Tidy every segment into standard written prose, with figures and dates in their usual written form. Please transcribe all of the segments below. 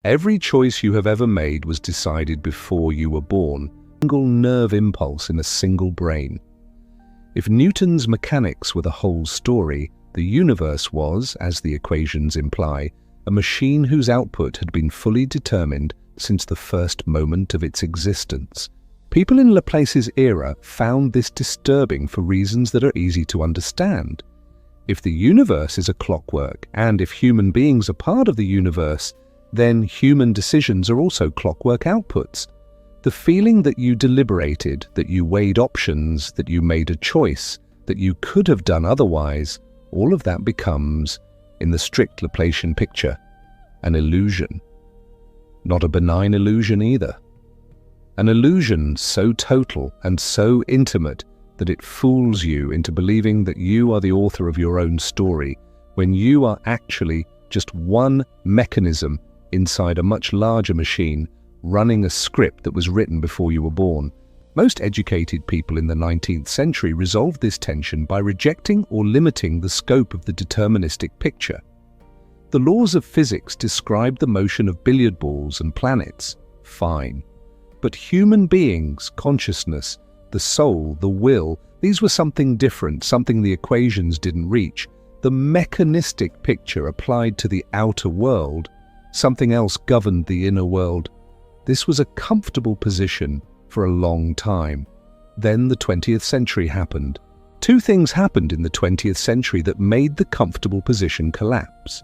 Every choice you have ever made was decided before you were born, a single nerve impulse in a single brain. If Newton's mechanics were the whole story, the universe was, as the equations imply, a machine whose output had been fully determined since the first moment of its existence. People in Laplace's era found this disturbing for reasons that are easy to understand. If the universe is a clockwork, and if human beings are part of the universe, then human decisions are also clockwork outputs. The feeling that you deliberated, that you weighed options, that you made a choice, that you could have done otherwise, all of that becomes, in the strict Laplacian picture, an illusion. Not a benign illusion either. An illusion so total and so intimate that it fools you into believing that you are the author of your own story, when you are actually just one mechanism inside a much larger machine running a script that was written before you were born. Most educated people in the 19th century resolved this tension by rejecting or limiting the scope of the deterministic picture. The laws of physics described the motion of billiard balls and planets. Fine. But human beings, consciousness, the soul, the will, these were something different, something the equations didn't reach. The mechanistic picture applied to the outer world, something else governed the inner world. This was a comfortable position for a long time. Then the 20th century happened. Two things happened in the 20th century that made the comfortable position collapse.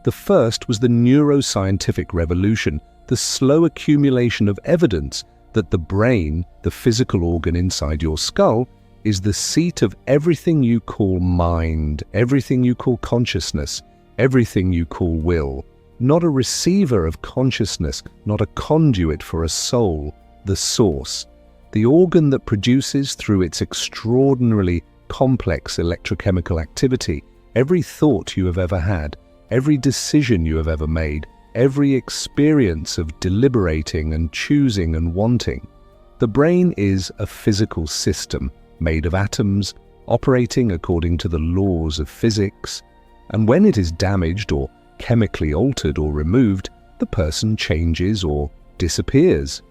The first was the neuroscientific revolution, the slow accumulation of evidence that the brain, the physical organ inside your skull, is the seat of everything you call mind, everything you call consciousness, everything you call will. Not a receiver of consciousness, not a conduit for a soul, the source, the organ that produces through its extraordinarily complex electrochemical activity every thought you have ever had, every decision you have ever made, every experience of deliberating and choosing and wanting. The brain is a physical system made of atoms, operating according to the laws of physics, and when it is damaged or chemically altered or removed, the person changes or disappears.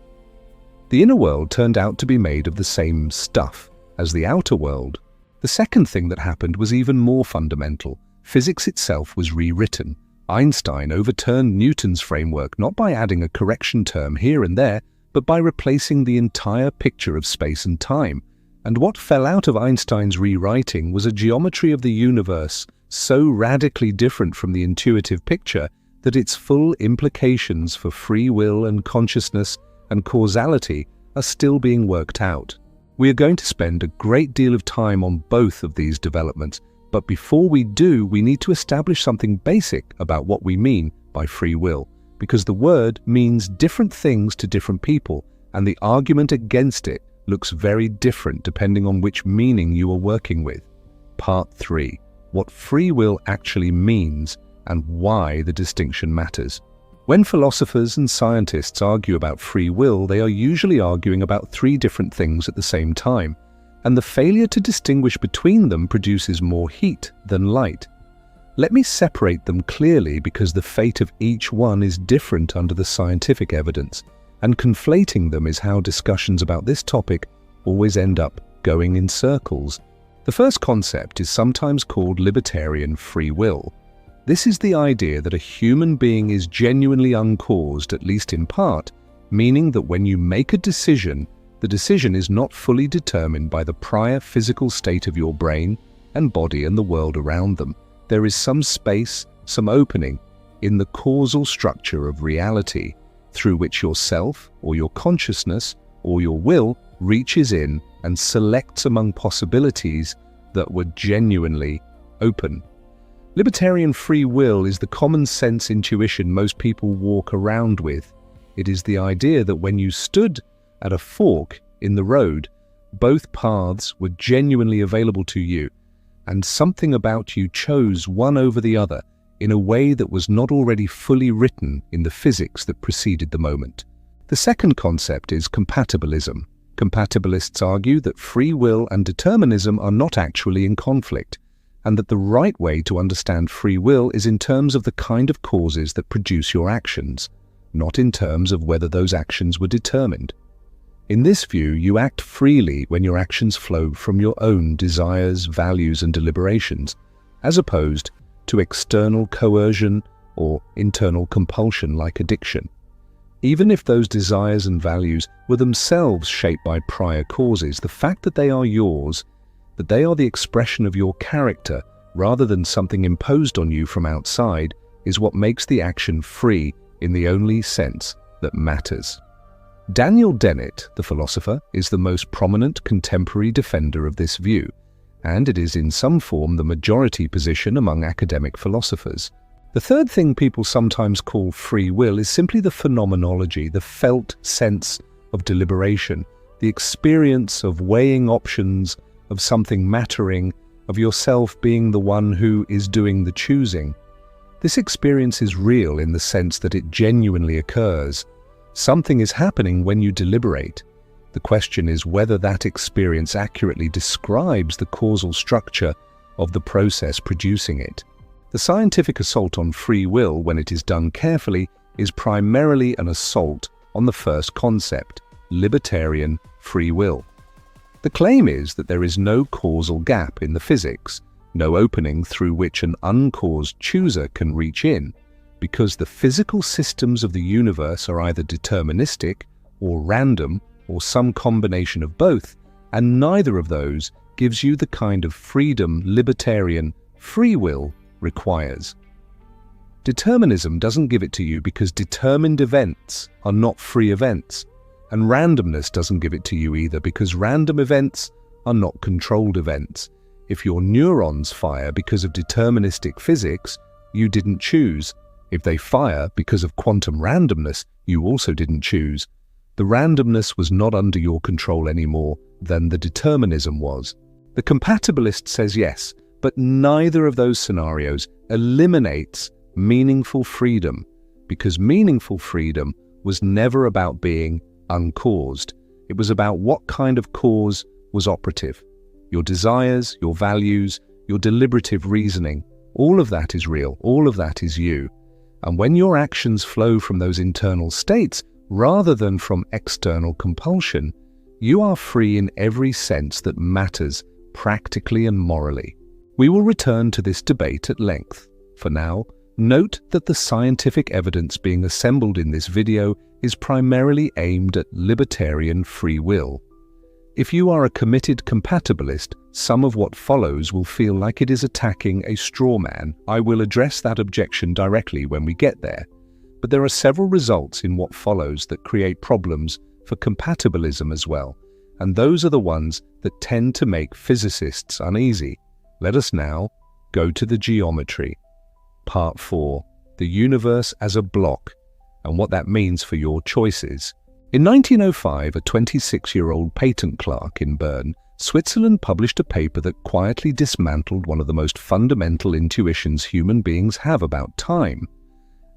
The inner world turned out to be made of the same stuff as the outer world. The second thing that happened was even more fundamental. Physics itself was rewritten. Einstein overturned Newton's framework not by adding a correction term here and there, but by replacing the entire picture of space and time. And what fell out of Einstein's rewriting was a geometry of the universe so radically different from the intuitive picture that its full implications for free will and consciousness and causality are still being worked out. We are going to spend a great deal of time on both of these developments, but before we do, we need to establish something basic about what we mean by free will, because the word means different things to different people, and the argument against it looks very different depending on which meaning you are working with. Part 3. What free will actually means and why the distinction matters. When philosophers and scientists argue about free will, they are usually arguing about three different things at the same time, and the failure to distinguish between them produces more heat than light. Let me separate them clearly because the fate of each one is different under the scientific evidence, and conflating them is how discussions about this topic always end up going in circles. The first concept is sometimes called libertarian free will. This is the idea that a human being is genuinely uncaused, at least in part, meaning that when you make a decision, the decision is not fully determined by the prior physical state of your brain and body and the world around them. There is some space, some opening in the causal structure of reality through which yourself or your consciousness or your will reaches in and selects among possibilities that were genuinely open. Libertarian free will is the common sense intuition most people walk around with. It is the idea that when you stood at a fork in the road, both paths were genuinely available to you, and something about you chose one over the other in a way that was not already fully written in the physics that preceded the moment. The second concept is compatibilism. Compatibilists argue that free will and determinism are not actually in conflict, and that the right way to understand free will is in terms of the kind of causes that produce your actions. not in terms of whether those actions were determined. In this view, you act freely when your actions flow from your own desires, values, and deliberations, as opposed to external coercion or internal compulsion like addiction. Even if those desires and values were themselves shaped by prior causes, the fact that they are yours, that they are the expression of your character rather than something imposed on you from outside, is what makes the action free in the only sense that matters. Daniel Dennett, the philosopher, is the most prominent contemporary defender of this view, and it is in some form the majority position among academic philosophers. The third thing people sometimes call free will is simply the phenomenology, the felt sense of deliberation, the experience of weighing options, of something mattering, of yourself being the one who is doing the choosing. This experience is real in the sense that it genuinely occurs. Something is happening when you deliberate. The question is whether that experience accurately describes the causal structure of the process producing it. The scientific assault on free will, when it is done carefully, is primarily an assault on the first concept, libertarian free will. The claim is that there is no causal gap in the physics, no opening through which an uncaused chooser can reach in, because the physical systems of the universe are either deterministic or random or some combination of both, and neither of those gives you the kind of freedom libertarian free will requires. Determinism doesn't give it to you because determined events are not free events, and randomness doesn't give it to you either because random events are not controlled events. If your neurons fire because of deterministic physics, you didn't choose. If they fire because of quantum randomness, you also didn't choose. The randomness was not under your control any more than the determinism was. The compatibilist says yes, but neither of those scenarios eliminates meaningful freedom, because meaningful freedom was never about being uncaused. It was about what kind of cause was operative. Your desires, your values, your deliberative reasoning, all of that is real, all of that is you. And when your actions flow from those internal states, rather than from external compulsion, you are free in every sense that matters, practically and morally. We will return to this debate at length. For now, note that the scientific evidence being assembled in this video is primarily aimed at libertarian free will. If you are a committed compatibilist, some of what follows will feel like it is attacking a straw man. I will address that objection directly when we get there. But there are several results in what follows that create problems for compatibilism as well, and those are the ones that tend to make physicists uneasy. Let us now go to the geometry. Part 4. The universe as a block, and what that means for your choices. In 1905, a 26-year-old patent clerk in Bern, Switzerland published a paper that quietly dismantled one of the most fundamental intuitions human beings have about time.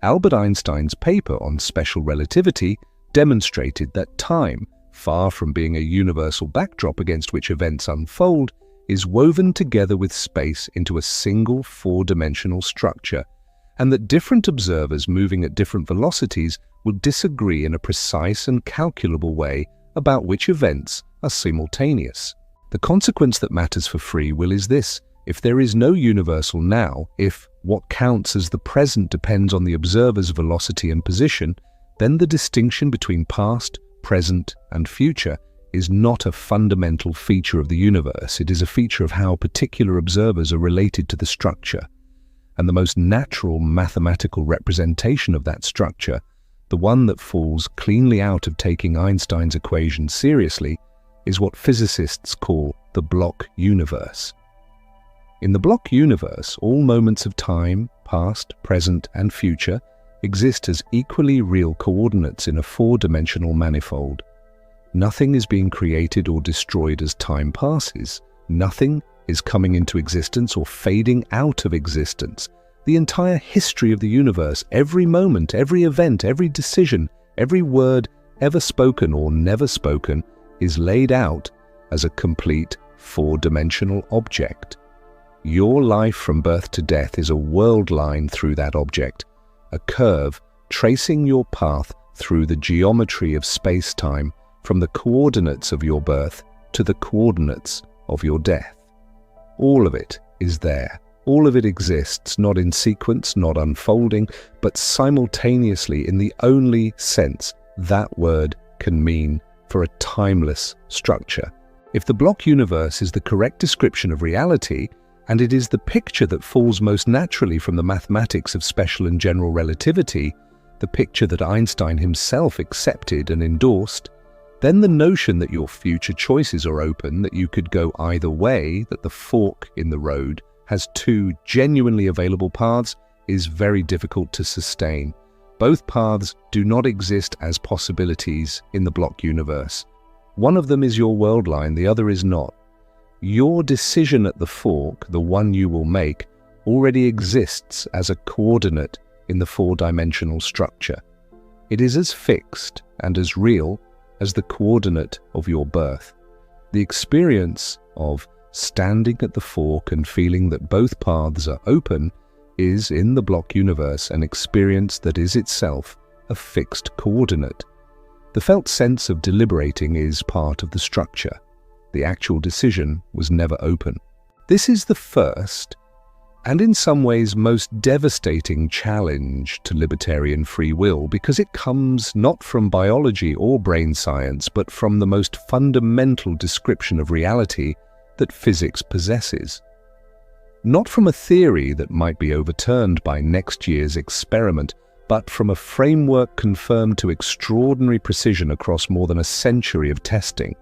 Albert Einstein's paper on special relativity demonstrated that time, far from being a universal backdrop against which events unfold, is woven together with space into a single four-dimensional structure, and that different observers moving at different velocities will disagree in a precise and calculable way about which events are simultaneous. The consequence that matters for free will is this: if there is no universal now, if what counts as the present depends on the observer's velocity and position, then the distinction between past, present, and future is not a fundamental feature of the universe. It is a feature of how particular observers are related to the structure. And the most natural mathematical representation of that structure, the one that falls cleanly out of taking Einstein's equation seriously, is what physicists call the block universe. In the block universe, all moments of time, past, present, and future, exist as equally real coordinates in a four-dimensional manifold. Nothing is being created or destroyed as time passes. Nothing is coming into existence or fading out of existence. The entire history of the universe, every moment, every event, every decision, every word ever spoken or never spoken, is laid out as a complete four-dimensional object. Your life from birth to death is a world line through that object, a curve tracing your path through the geometry of space-time from the coordinates of your birth to the coordinates of your death. All of it is there. All of it exists, not in sequence, not unfolding, but simultaneously in the only sense that word can mean for a timeless structure. If the block universe is the correct description of reality, and it is the picture that falls most naturally from the mathematics of special and general relativity, the picture that Einstein himself accepted and endorsed, then the notion that your future choices are open, that you could go either way, that the fork in the road has two genuinely available paths, is very difficult to sustain. Both paths do not exist as possibilities in the block universe. One of them is your world line, the other is not. Your decision at the fork, the one you will make, already exists as a coordinate in the four-dimensional structure. It is as fixed and as real as the coordinate of your birth. The experience of standing at the fork and feeling that both paths are open is, in the block universe, an experience that is itself a fixed coordinate. The felt sense of deliberating is part of the structure. The actual decision was never open. This is the first, and in some ways most devastating challenge to libertarian free will, because it comes not from biology or brain science, but from the most fundamental description of reality that physics possesses. Not from a theory that might be overturned by next year's experiment, but from a framework confirmed to extraordinary precision across more than a century of testing.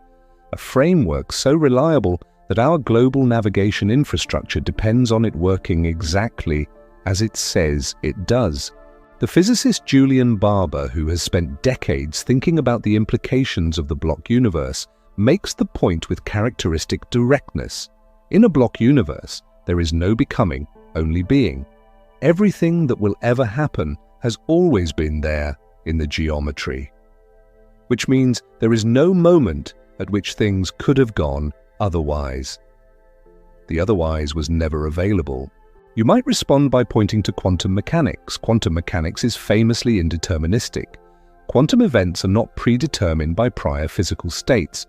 A framework so reliable that our global navigation infrastructure depends on it working exactly as it says it does. The physicist Julian Barber, who has spent decades thinking about the implications of the block universe, makes the point with characteristic directness. In a block universe, there is no becoming, only being. Everything that will ever happen has always been there in the geometry. Which means there is no moment at which things could have gone otherwise. The otherwise was never available. You might respond by pointing to quantum mechanics. Quantum mechanics is famously indeterministic. Quantum events are not predetermined by prior physical states.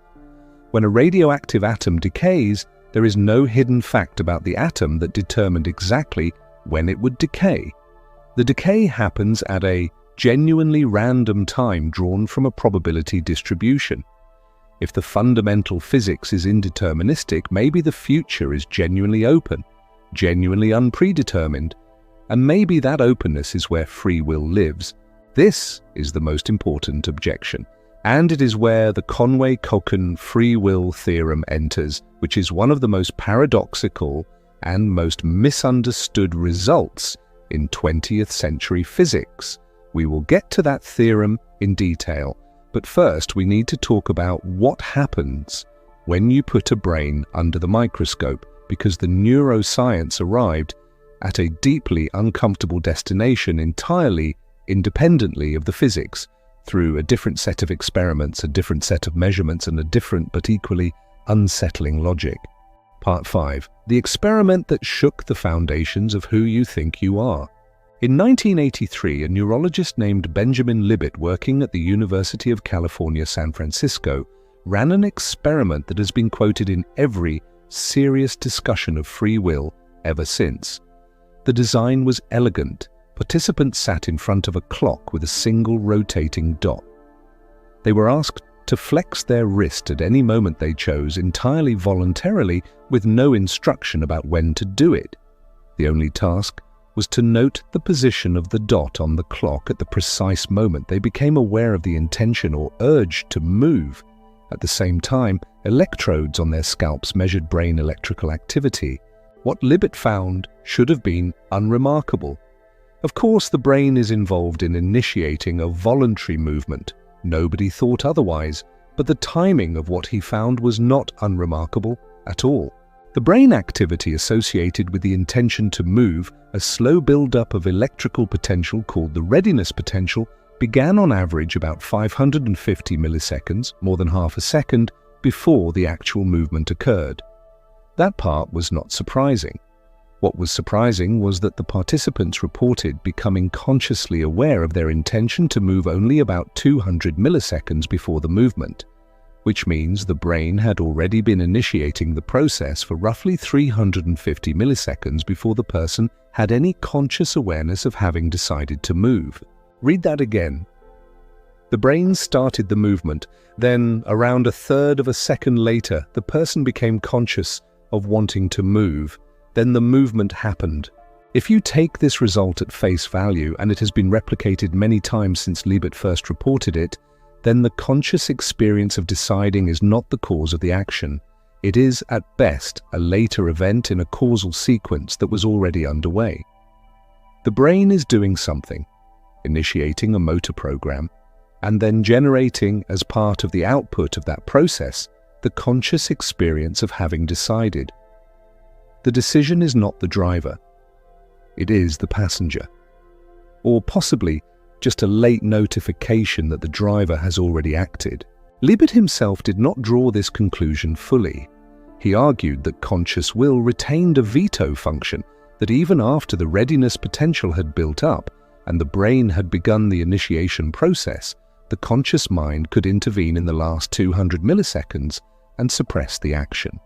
When a radioactive atom decays, there is no hidden fact about the atom that determined exactly when it would decay. The decay happens at a genuinely random time drawn from a probability distribution. If the fundamental physics is indeterministic, maybe the future is genuinely open, genuinely unpredetermined, and maybe that openness is where free will lives. This is the most important objection, and it is where the Conway-Kochen Free Will Theorem enters, which is one of the most paradoxical and most misunderstood results in 20th century physics. We will get to that theorem in detail. But first, we need to talk about what happens when you put a brain under the microscope, because the neuroscience arrived at a deeply uncomfortable destination entirely independently of the physics, through a different set of experiments, a different set of measurements, and a different but equally unsettling logic. Part 5. The experiment that shook the foundations of who you think you are. In 1983, a neurologist named Benjamin Libet, working at the University of California, San Francisco, ran an experiment that has been quoted in every serious discussion of free will ever since. The design was elegant. Participants sat in front of a clock with a single rotating dot. They were asked to flex their wrist at any moment they chose, entirely voluntarily, with no instruction about when to do it. The only task was to note the position of the dot on the clock at the precise moment they became aware of the intention or urge to move. At the same time, electrodes on their scalps measured brain electrical activity. What Libet found should have been unremarkable. Of course, the brain is involved in initiating a voluntary movement. Nobody thought otherwise, but the timing of what he found was not unremarkable at all. The brain activity associated with the intention to move, a slow build-up of electrical potential called the readiness potential, began on average about 550 milliseconds, more than half a second, before the actual movement occurred. That part was not surprising. What was surprising was that the participants reported becoming consciously aware of their intention to move only about 200 milliseconds before the movement, which means the brain had already been initiating the process for roughly 350 milliseconds before the person had any conscious awareness of having decided to move. Read that again. The brain started the movement, then around a third of a second later, the person became conscious of wanting to move. Then the movement happened. If you take this result at face value, and it has been replicated many times since Libet first reported it, then the conscious experience of deciding is not the cause of the action. It is, at best, a later event in a causal sequence that was already underway. The brain is doing something, initiating a motor program, and then generating, as part of the output of that process, the conscious experience of having decided. The decision is not the driver. It is the passenger. Or possibly just a late notification that the driver has already acted. Libet himself did not draw this conclusion fully. He argued that conscious will retained a veto function, that even after the readiness potential had built up and the brain had begun the initiation process, the conscious mind could intervene in the last 200 milliseconds and suppress the action.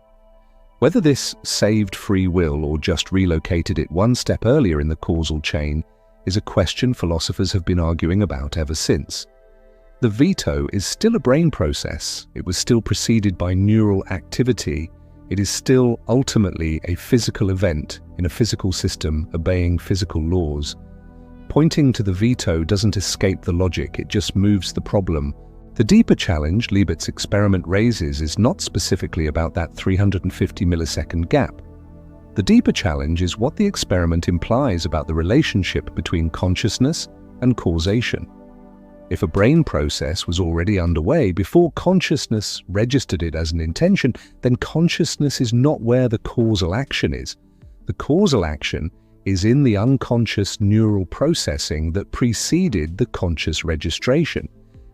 Whether this saved free will or just relocated it one step earlier in the causal chain is a question philosophers have been arguing about ever since. The veto is still a brain process. It was still preceded by neural activity. It is still ultimately a physical event in a physical system obeying physical laws. Pointing to the veto doesn't escape the logic, it just moves the problem. The deeper challenge Libet's experiment raises is not specifically about that 350 millisecond gap. The deeper challenge is what the experiment implies about the relationship between consciousness and causation. If a brain process was already underway before consciousness registered it as an intention, then consciousness is not where the causal action is. The causal action is in the unconscious neural processing that preceded the conscious registration.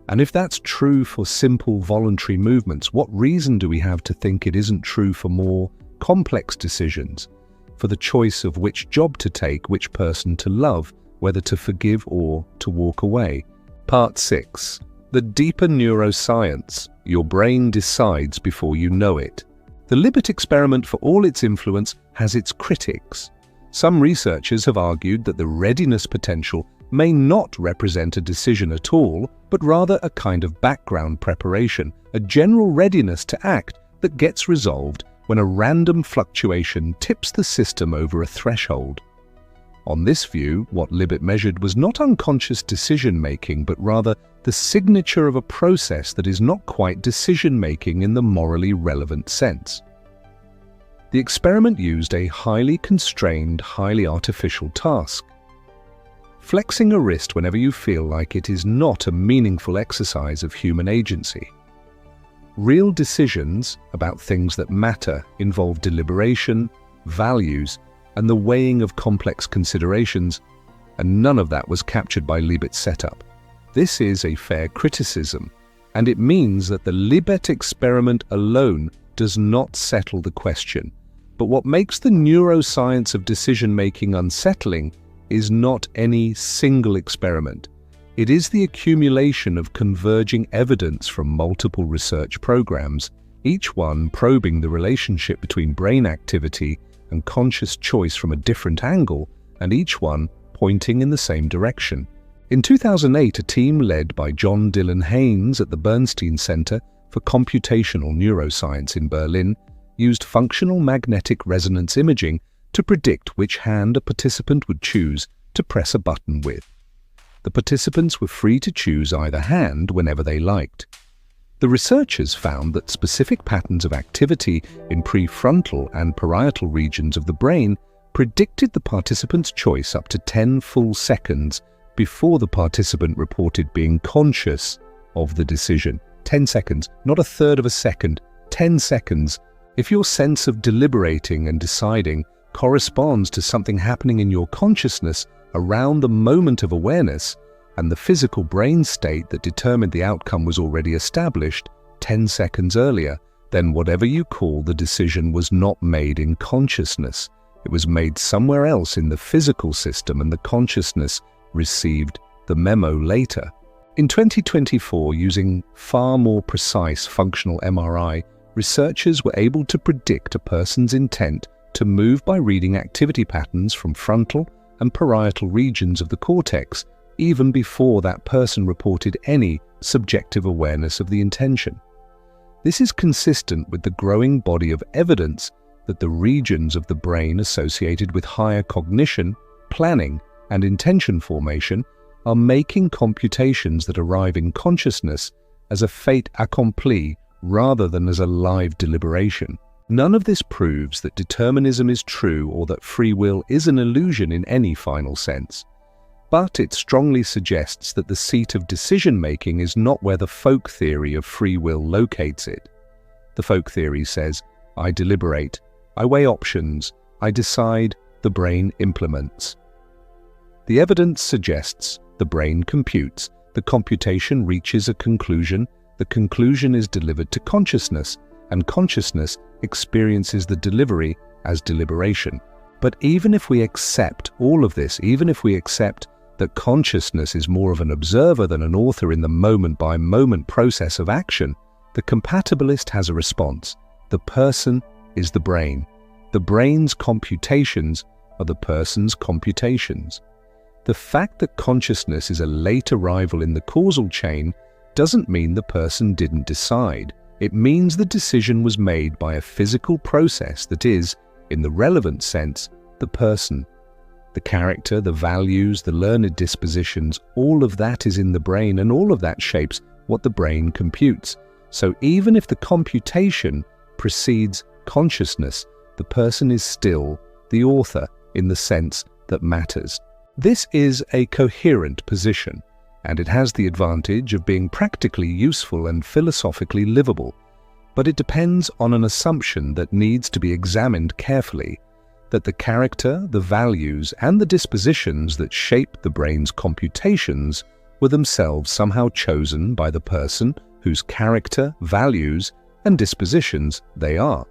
And if that's true for simple voluntary movements, what reason do we have to think it isn't true for more complex decisions, for the choice of which job to take, which person to love, whether to forgive or to walk away? Part 6. The deeper neuroscience. Your brain decides before you know it. The Libet experiment, for all its influence, has its critics. Some researchers have argued that the readiness potential may not represent a decision at all, but rather a kind of background preparation, a general readiness to act that gets resolved when a random fluctuation tips the system over a threshold. On this view, what Libet measured was not unconscious decision-making, but rather the signature of a process that is not quite decision-making in the morally relevant sense. The experiment used a highly constrained, highly artificial task. Flexing a wrist whenever you feel like it is not a meaningful exercise of human agency. Real decisions about things that matter involve deliberation, values, and the weighing of complex considerations, and none of that was captured by Libet's setup. This is a fair criticism, and it means that the Libet experiment alone does not settle the question. But what makes the neuroscience of decision-making unsettling is not any single experiment. It is the accumulation of converging evidence from multiple research programs, each one probing the relationship between brain activity and conscious choice from a different angle, and each one pointing in the same direction. In 2008, a team led by John Dylan Haynes at the Bernstein Center for Computational Neuroscience in Berlin used functional magnetic resonance imaging to predict which hand a participant would choose to press a button with. The participants were free to choose either hand whenever they liked. The researchers found that specific patterns of activity in prefrontal and parietal regions of the brain predicted the participant's choice up to 10 full seconds before the participant reported being conscious of the decision. 10 seconds, not a third of a second, 10 seconds. If your sense of deliberating and deciding corresponds to something happening in your consciousness around the moment of awareness, and the physical brain state that determined the outcome was already established 10 seconds earlier, then whatever you call the decision was not made in consciousness. It was made somewhere else in the physical system, and the consciousness received the memo later. In 2024, using far more precise functional MRI, researchers were able to predict a person's intent to move by reading activity patterns from frontal and parietal regions of the cortex, even before that person reported any subjective awareness of the intention. This is consistent with the growing body of evidence that the regions of the brain associated with higher cognition, planning, and intention formation are making computations that arrive in consciousness as a fait accompli rather than as a live deliberation. None of this proves that determinism is true or that free will is an illusion in any final sense. But it strongly suggests that the seat of decision-making is not where the folk theory of free will locates it. The folk theory says, I deliberate, I weigh options, I decide, the brain implements. The evidence suggests the brain computes, the computation reaches a conclusion, the conclusion is delivered to consciousness, and consciousness experiences the delivery as deliberation. But even if we accept all of this, even if we accept that consciousness is more of an observer than an author in the moment-by-moment process of action, the compatibilist has a response. The person is the brain. The brain's computations are the person's computations. The fact that consciousness is a late arrival in the causal chain doesn't mean the person didn't decide. It means the decision was made by a physical process that is, in the relevant sense, the person. The character, the values, the learned dispositions, all of that is in the brain, and all of that shapes what the brain computes. So even if the computation precedes consciousness, the person is still the author in the sense that matters. This is a coherent position, and it has the advantage of being practically useful and philosophically livable, but it depends on an assumption that needs to be examined carefully, that the character, the values, and the dispositions that shape the brain's computations were themselves somehow chosen by the person whose character, values, and dispositions they are.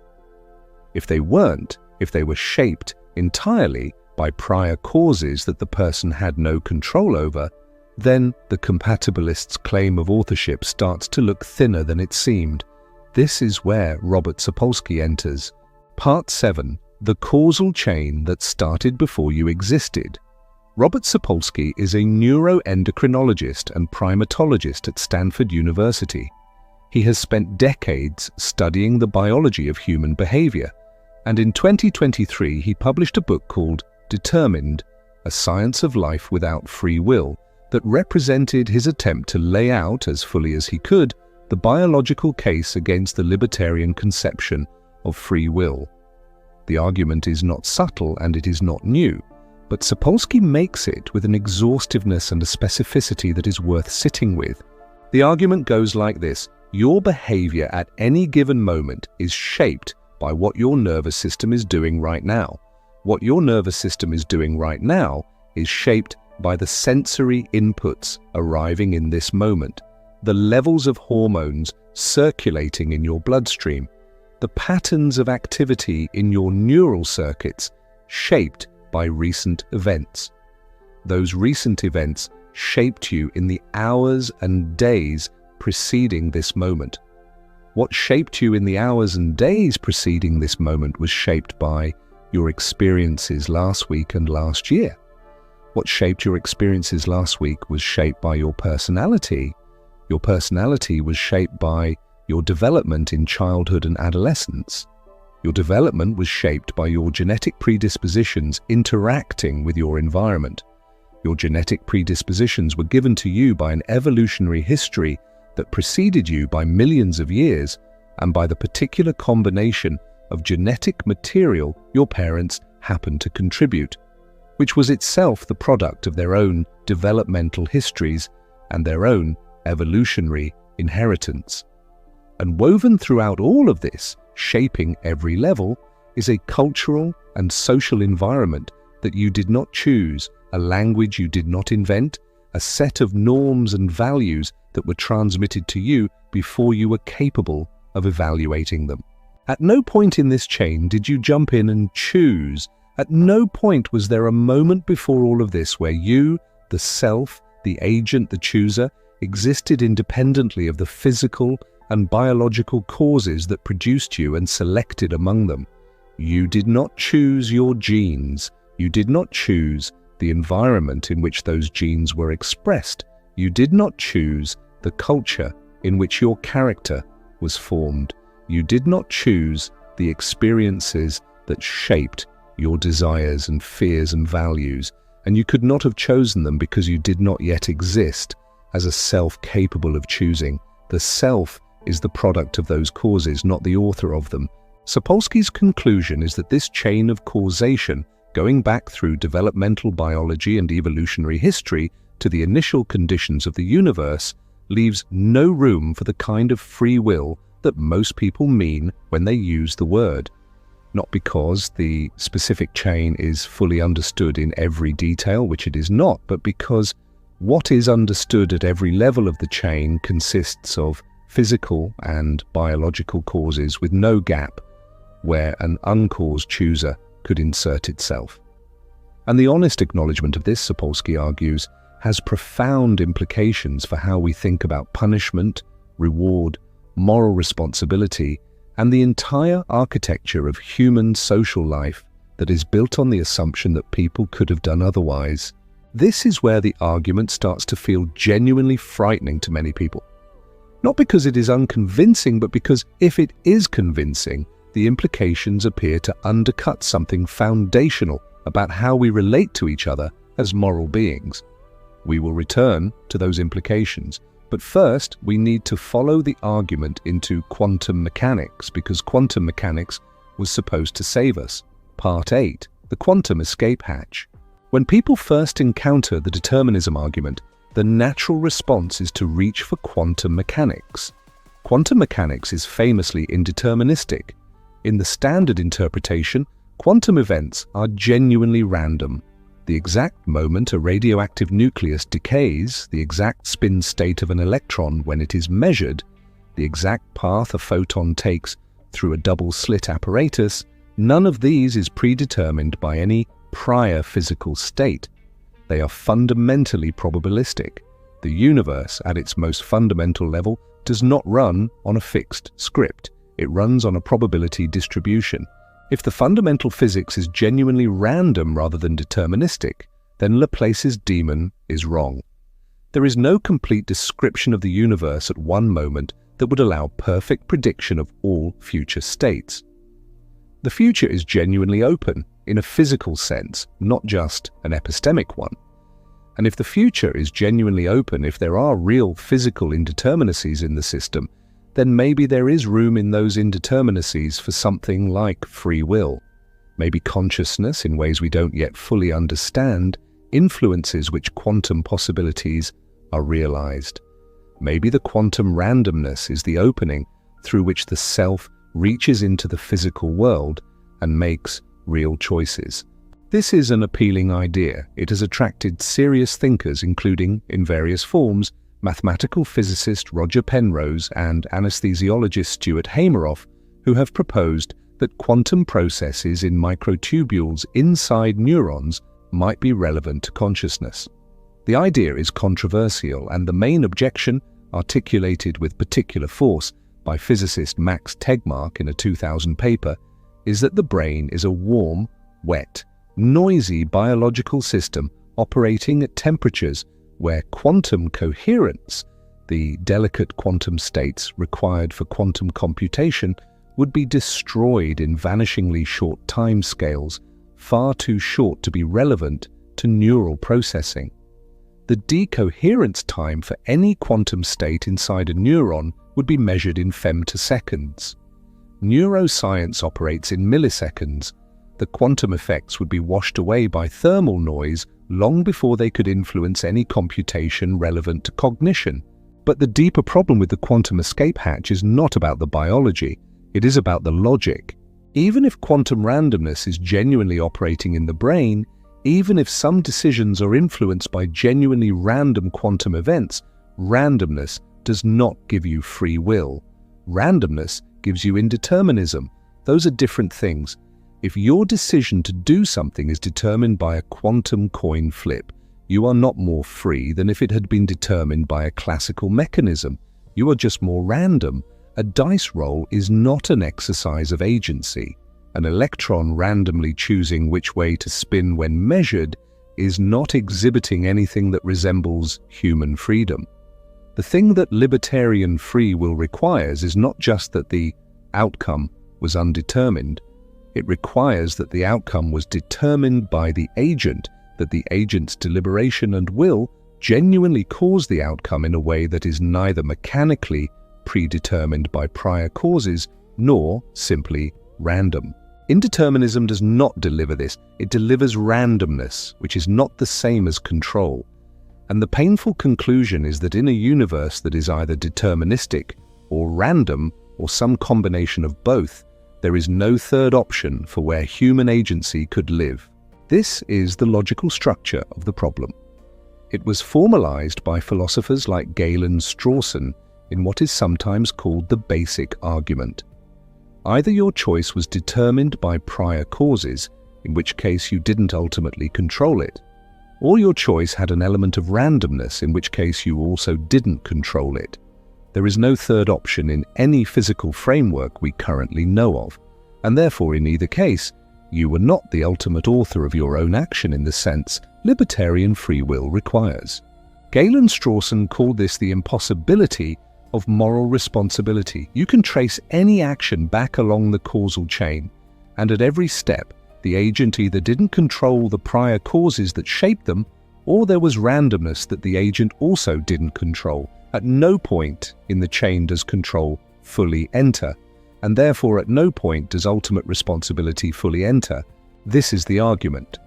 If they weren't, if they were shaped entirely by prior causes that the person had no control over, then the compatibilist's claim of authorship starts to look thinner than it seemed. This is where Robert Sapolsky enters. Part 7. The causal chain that started before you existed. Robert Sapolsky is a neuroendocrinologist and primatologist at Stanford University. He has spent decades studying the biology of human behavior, and in 2023 he published a book called Determined, A Science of Life Without Free Will, that represented his attempt to lay out, as fully as he could, the biological case against the libertarian conception of free will. The argument is not subtle and it is not new, but Sapolsky makes it with an exhaustiveness and a specificity that is worth sitting with. The argument goes like this: your behavior at any given moment is shaped by what your nervous system is doing right now. What your nervous system is doing right now is shaped by the sensory inputs arriving in this moment, the levels of hormones circulating in your bloodstream, the patterns of activity in your neural circuits shaped by recent events. Those recent events shaped you in the hours and days preceding this moment. What shaped you in the hours and days preceding this moment was shaped by your experiences last week and last year. What shaped your experiences last week was shaped by your personality. Your personality was shaped by your development in childhood and adolescence. Your development was shaped by your genetic predispositions interacting with your environment. Your genetic predispositions were given to you by an evolutionary history that preceded you by millions of years and by the particular combination of genetic material your parents happened to contribute, which was itself the product of their own developmental histories and their own evolutionary inheritance. And woven throughout all of this, shaping every level, is a cultural and social environment that you did not choose, a language you did not invent, a set of norms and values that were transmitted to you before you were capable of evaluating them. At no point in this chain did you jump in and choose At no point was there a moment before all of this where you, the self, the agent, the chooser, existed independently of the physical and biological causes that produced you and selected among them. You did not choose your genes. You did not choose the environment in which those genes were expressed. You did not choose the culture in which your character was formed. You did not choose the experiences that shaped your desires and fears and values, and you could not have chosen them because you did not yet exist as a self capable of choosing. The self is the product of those causes, not the author of them. Sapolsky's conclusion is that this chain of causation, going back through developmental biology and evolutionary history to the initial conditions of the universe, leaves no room for the kind of free will that most people mean when they use the word. Not because the specific chain is fully understood in every detail, which it is not, but because what is understood at every level of the chain consists of physical and biological causes with no gap where an uncaused chooser could insert itself. And the honest acknowledgement of this, Sapolsky argues, has profound implications for how we think about punishment, reward, moral responsibility, and the entire architecture of human social life that is built on the assumption that people could have done otherwise. This is where the argument starts to feel genuinely frightening to many people. Not because it is unconvincing, but because if it is convincing, the implications appear to undercut something foundational about how we relate to each other as moral beings. We will return to those implications, but first we need to follow the argument into quantum mechanics, because quantum mechanics was supposed to save us. Part 8, the quantum escape hatch. When people first encounter the determinism argument, the natural response is to reach for quantum mechanics. Quantum mechanics is famously indeterministic. In the standard interpretation, quantum events are genuinely random. The exact moment a radioactive nucleus decays, the exact spin state of an electron when it is measured, the exact path a photon takes through a double-slit apparatus, none of these is predetermined by any prior physical state. They are fundamentally probabilistic. The universe, at its most fundamental level, does not run on a fixed script. It runs on a probability distribution. If the fundamental physics is genuinely random rather than deterministic, then Laplace's demon is wrong. There is no complete description of the universe at one moment that would allow perfect prediction of all future states. The future is genuinely open in a physical sense, not just an epistemic one. And if the future is genuinely open, if there are real physical indeterminacies in the system, then maybe there is room in those indeterminacies for something like free will. Maybe consciousness, in ways we don't yet fully understand, influences which quantum possibilities are realized. Maybe the quantum randomness is the opening through which the self reaches into the physical world and makes real choices. This is an appealing idea. It has attracted serious thinkers, including, in various forms, mathematical physicist Roger Penrose and anesthesiologist Stuart Hameroff, who have proposed that quantum processes in microtubules inside neurons might be relevant to consciousness. The idea is controversial, and the main objection, articulated with particular force by physicist Max Tegmark in a 2000 paper, is that the brain is a warm, wet, noisy biological system operating at temperatures where quantum coherence, the delicate quantum states required for quantum computation, would be destroyed in vanishingly short timescales, far too short to be relevant to neural processing. The decoherence time for any quantum state inside a neuron would be measured in femtoseconds. Neuroscience operates in milliseconds. The quantum effects would be washed away by thermal noise long before they could influence any computation relevant to cognition. But the deeper problem with the quantum escape hatch is not about the biology, it is about the logic. Even if quantum randomness is genuinely operating in the brain, even if some decisions are influenced by genuinely random quantum events, randomness does not give you free will. Randomness gives you indeterminism. Those are different things. If your decision to do something is determined by a quantum coin flip, you are not more free than if it had been determined by a classical mechanism. You are just more random. A dice roll is not an exercise of agency. An electron randomly choosing which way to spin when measured is not exhibiting anything that resembles human freedom. The thing that libertarian free will requires is not just that the outcome was undetermined. It requires that the outcome was determined by the agent, that the agent's deliberation and will genuinely cause the outcome in a way that is neither mechanically predetermined by prior causes nor simply random. Indeterminism does not deliver this. It delivers randomness, which is not the same as control. And the painful conclusion is that in a universe that is either deterministic or random or some combination of both, there is no third option for where human agency could live. This is the logical structure of the problem. It was formalized by philosophers like Galen Strawson in what is sometimes called the basic argument. Either your choice was determined by prior causes, in which case you didn't ultimately control it, or your choice had an element of randomness, in which case you also didn't control it. There is no third option in any physical framework we currently know of, and therefore in either case, you were not the ultimate author of your own action in the sense libertarian free will requires. Galen Strawson called this the impossibility of moral responsibility. You can trace any action back along the causal chain, and at every step, the agent either didn't control the prior causes that shaped them, or there was randomness that the agent also didn't control. At no point in the chain does control fully enter, and therefore at no point does ultimate responsibility fully enter. This is the argument.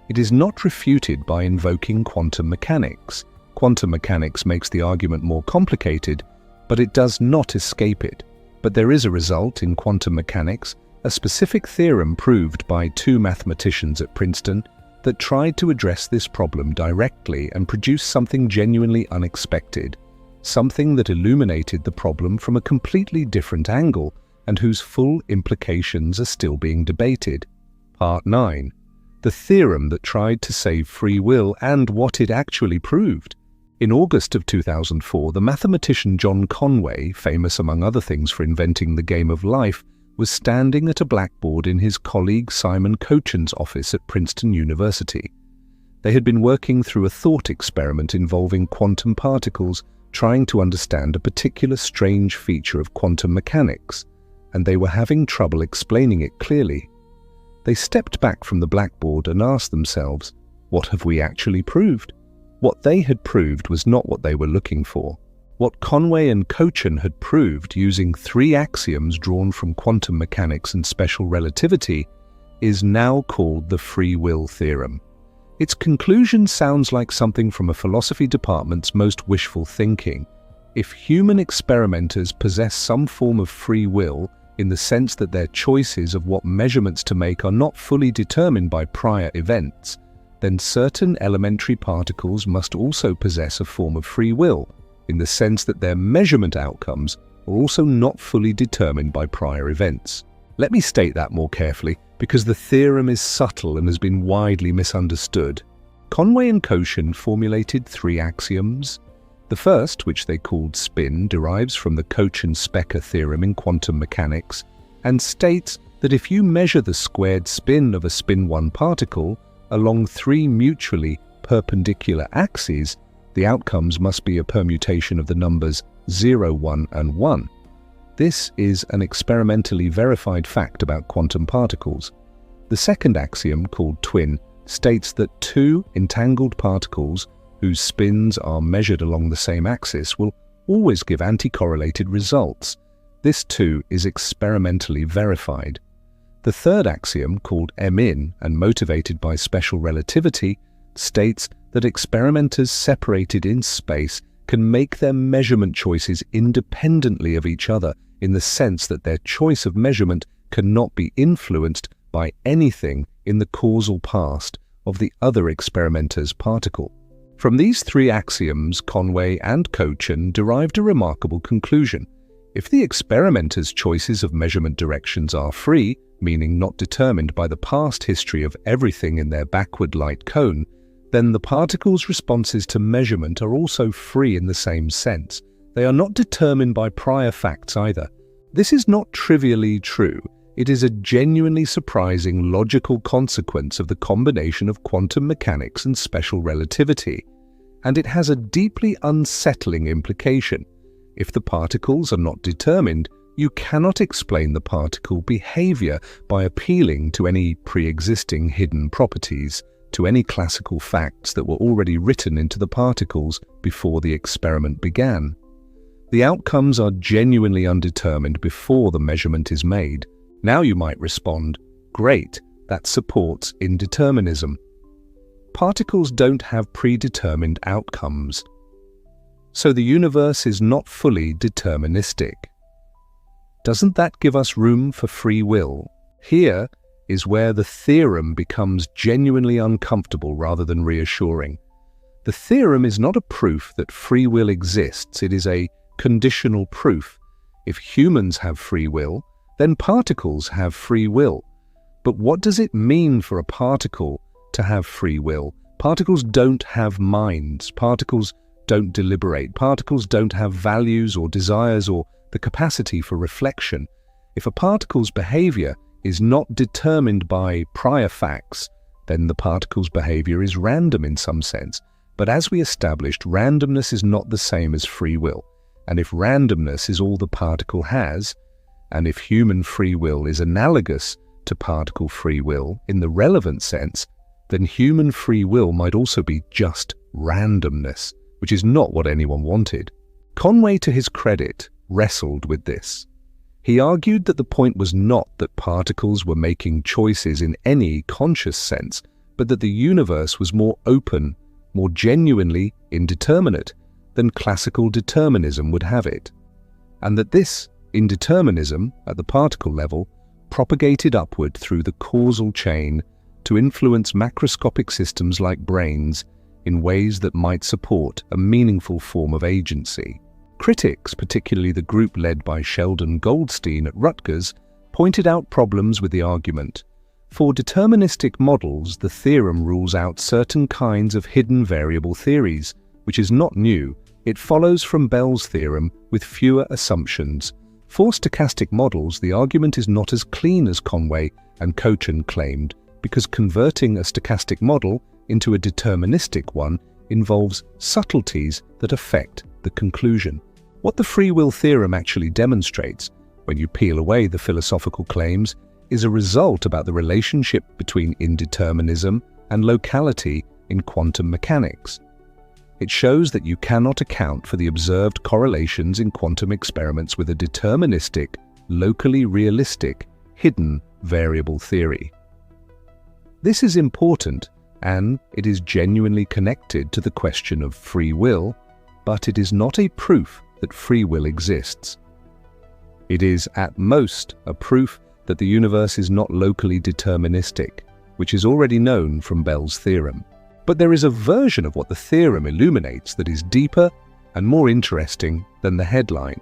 It is not refuted by invoking quantum mechanics. Quantum mechanics makes the argument more complicated, but it does not escape it. But there is a result in quantum mechanics, a specific theorem proved by two mathematicians at Princeton that tried to address this problem directly and produce something genuinely unexpected, something that illuminated the problem from a completely different angle and whose full implications are still being debated. Part 9. The theorem that tried to save free will and what it actually proved. In August of 2004, the mathematician John Conway, famous among other things for inventing the game of life, was standing at a blackboard in his colleague Simon Cochen's office at Princeton University. They had been working through a thought experiment involving quantum particles, trying to understand a particular strange feature of quantum mechanics, and they were having trouble explaining it clearly. They stepped back from the blackboard and asked themselves, what have we actually proved? What they had proved was not what they were looking for. What Conway and Kochen had proved using three axioms drawn from quantum mechanics and special relativity is now called the free will theorem. Its conclusion sounds like something from a philosophy department's most wishful thinking. If human experimenters possess some form of free will, in the sense that their choices of what measurements to make are not fully determined by prior events, then certain elementary particles must also possess a form of free will, in the sense that their measurement outcomes are also not fully determined by prior events. Let me state that more carefully, because the theorem is subtle and has been widely misunderstood. Conway and Kochen formulated three axioms. The first, which they called spin, derives from the Kochen-Specker theorem in quantum mechanics and states that if you measure the squared spin of a spin-1 particle along three mutually perpendicular axes, the outcomes must be a permutation of the numbers 0, 1, and 1. This is an experimentally verified fact about quantum particles. The second axiom, called twin, states that two entangled particles whose spins are measured along the same axis will always give anti-correlated results. This too is experimentally verified. The third axiom, called M-in and motivated by special relativity, states that experimenters separated in space can make their measurement choices independently of each other in the sense that their choice of measurement cannot be influenced by anything in the causal past of the other experimenter's particle. From these three axioms, Conway and Kochen derived a remarkable conclusion. If the experimenter's choices of measurement directions are free, meaning not determined by the past history of everything in their backward light cone, then the particles' responses to measurement are also free in the same sense. They are not determined by prior facts either. This is not trivially true. It is a genuinely surprising logical consequence of the combination of quantum mechanics and special relativity. And it has a deeply unsettling implication. If the particles are not determined, you cannot explain the particle behavior by appealing to any pre-existing hidden properties, to any classical facts that were already written into the particles before the experiment began. The outcomes are genuinely undetermined before the measurement is made. Now you might respond, great, that supports indeterminism. Particles don't have predetermined outcomes. So the universe is not fully deterministic. Doesn't that give us room for free will? Here is where the theorem becomes genuinely uncomfortable rather than reassuring. The theorem is not a proof that free will exists, it is a conditional proof. If humans have free will, then particles have free will. But what does it mean for a particle to have free will? Particles don't have minds. Particles don't deliberate. Particles don't have values or desires or the capacity for reflection. If a particle's behavior is not determined by prior facts, then the particle's behavior is random in some sense. But as we established, randomness is not the same as free will. And if randomness is all the particle has, and if human free will is analogous to particle free will in the relevant sense, then human free will might also be just randomness, which is not what anyone wanted. Conway, to his credit, wrestled with this. He argued that the point was not that particles were making choices in any conscious sense, but that the universe was more open, more genuinely indeterminate than classical determinism would have it, and that this indeterminism at the particle level propagated upward through the causal chain to influence macroscopic systems like brains in ways that might support a meaningful form of agency. Critics, particularly the group led by Sheldon Goldstein at Rutgers, pointed out problems with the argument. For deterministic models, the theorem rules out certain kinds of hidden variable theories, which is not new. It follows from Bell's theorem with fewer assumptions. For stochastic models, the argument is not as clean as Conway and Kochen claimed, because converting a stochastic model into a deterministic one involves subtleties that affect the conclusion. What the free will theorem actually demonstrates, when you peel away the philosophical claims, is a result about the relationship between indeterminism and locality in quantum mechanics. It shows that you cannot account for the observed correlations in quantum experiments with a deterministic, locally realistic, hidden variable theory. This is important, and it is genuinely connected to the question of free will, but it is not a proof that free will exists. It is, at most, a proof that the universe is not locally deterministic, which is already known from Bell's theorem. But there is a version of what the theorem illuminates that is deeper and more interesting than the headline.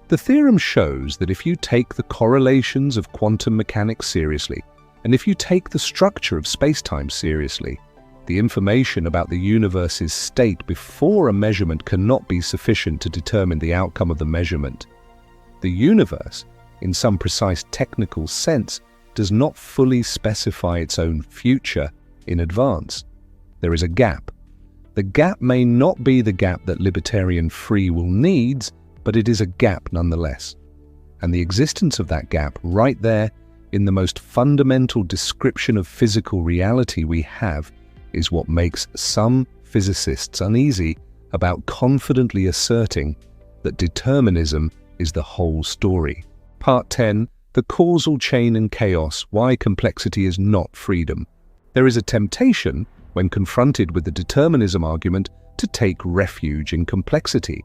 The theorem shows that if you take the correlations of quantum mechanics seriously, and if you take the structure of spacetime seriously, the information about the universe's state before a measurement cannot be sufficient to determine the outcome of the measurement. The universe, in some precise technical sense, does not fully specify its own future in advance. There is a gap. The gap may not be the gap that libertarian free will needs, but it is a gap nonetheless. And the existence of that gap right there in the most fundamental description of physical reality we have is what makes some physicists uneasy about confidently asserting that determinism is the whole story. Part 10. The causal chain and chaos, why complexity is not freedom. There is a temptation, when confronted with the determinism argument, to take refuge in complexity.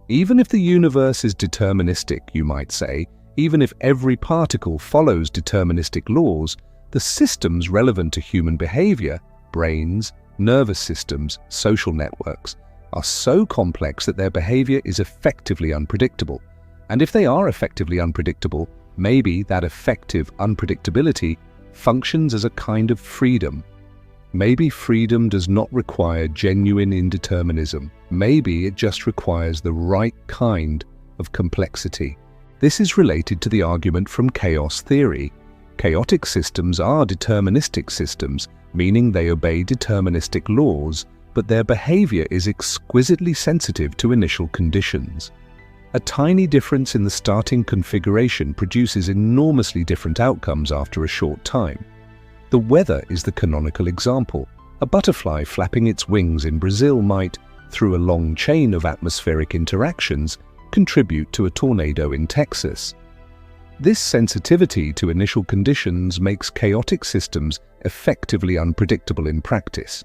Even if the universe is deterministic, you might say, even if every particle follows deterministic laws, the systems relevant to human behavior, brains, nervous systems, social networks, are so complex that their behavior is effectively unpredictable. And if they are effectively unpredictable, Maybe that effective unpredictability functions as a kind of freedom. Maybe freedom does not require genuine indeterminism. Maybe it just requires the right kind of complexity. This is related to the argument from chaos theory. Chaotic systems are deterministic systems, meaning they obey deterministic laws, but their behavior is exquisitely sensitive to initial conditions. A tiny difference in the starting configuration produces enormously different outcomes after a short time. The weather is the canonical example. A butterfly flapping its wings in Brazil might, through a long chain of atmospheric interactions, contribute to a tornado in Texas. This sensitivity to initial conditions makes chaotic systems effectively unpredictable in practice.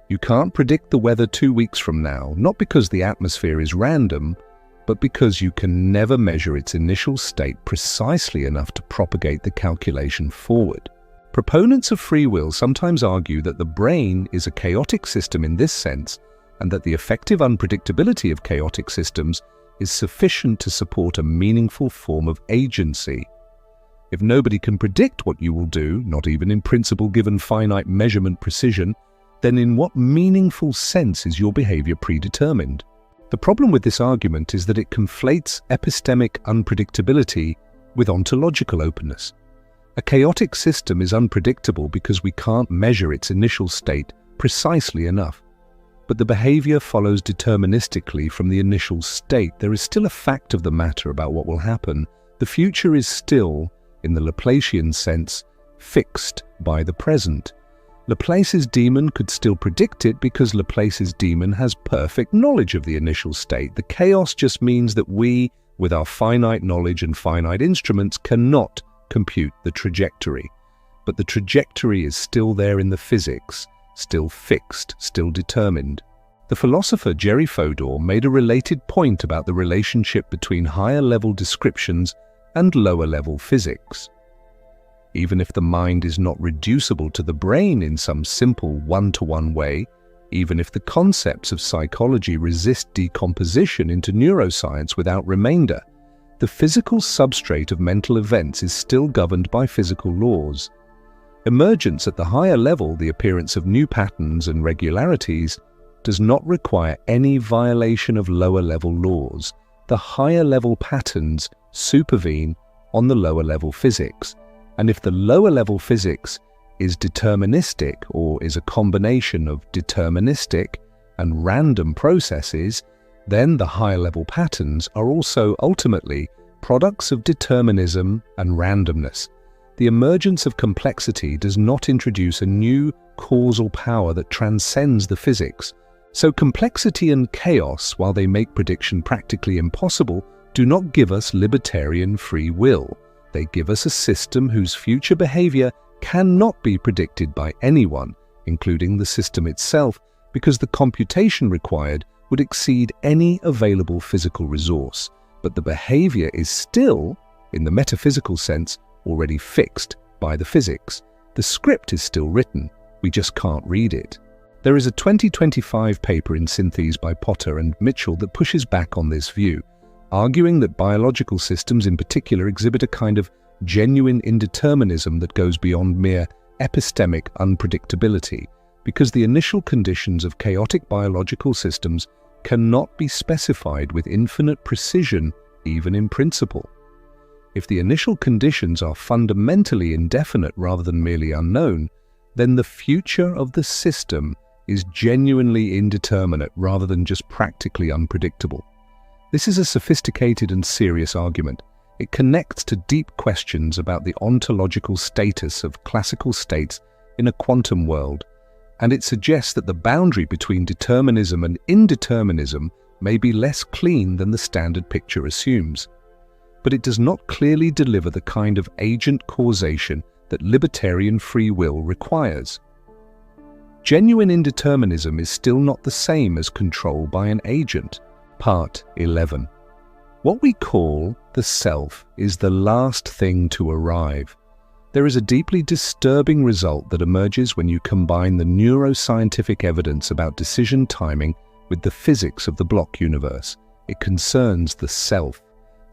You can't predict the weather 2 weeks from now, not because the atmosphere is random, but because you can never measure its initial state precisely enough to propagate the calculation forward. Proponents of free will sometimes argue that the brain is a chaotic system in this sense, and that the effective unpredictability of chaotic systems is sufficient to support a meaningful form of agency. If nobody can predict what you will do, not even in principle given finite measurement precision, then in what meaningful sense is your behavior predetermined? The problem with this argument is that it conflates epistemic unpredictability with ontological openness. A chaotic system is unpredictable because we can't measure its initial state precisely enough. But the behavior follows deterministically from the initial state. There is still a fact of the matter about what will happen. The future is still, in the Laplacian sense, fixed by the present. Laplace's demon could still predict it because Laplace's demon has perfect knowledge of the initial state. The chaos just means that we, with our finite knowledge and finite instruments, cannot compute the trajectory. But the trajectory is still there in the physics, still fixed, still determined. The philosopher Jerry Fodor made a related point about the relationship between higher-level descriptions and lower-level physics. Even if the mind is not reducible to the brain in some simple one-to-one way, even if the concepts of psychology resist decomposition into neuroscience without remainder, the physical substrate of mental events is still governed by physical laws. Emergence at the higher level, the appearance of new patterns and regularities, does not require any violation of lower-level laws. The higher-level patterns supervene on the lower-level physics. And if the lower-level physics is deterministic or is a combination of deterministic and random processes, then the higher-level patterns are also ultimately products of determinism and randomness. The emergence of complexity does not introduce a new causal power that transcends the physics. So complexity and chaos, while they make prediction practically impossible, do not give us libertarian free will. They give us a system whose future behavior cannot be predicted by anyone, including the system itself, because the computation required would exceed any available physical resource. But the behavior is still, in the metaphysical sense, already fixed by the physics. The script is still written, we just can't read it. There is a 2025 paper in Synthese by Potter and Mitchell that pushes back on this view, arguing that biological systems in particular exhibit a kind of genuine indeterminism that goes beyond mere epistemic unpredictability, because the initial conditions of chaotic biological systems cannot be specified with infinite precision, even in principle. If the initial conditions are fundamentally indefinite rather than merely unknown, then the future of the system is genuinely indeterminate rather than just practically unpredictable. This is a sophisticated and serious argument. It connects to deep questions about the ontological status of classical states in a quantum world, and it suggests that the boundary between determinism and indeterminism may be less clean than the standard picture assumes. But it does not clearly deliver the kind of agent causation that libertarian free will requires. Genuine indeterminism is still not the same as control by an agent. Part 11. What we call the self is the last thing to arrive. There is a deeply disturbing result that emerges when you combine the neuroscientific evidence about decision timing with the physics of the block universe. It concerns the self.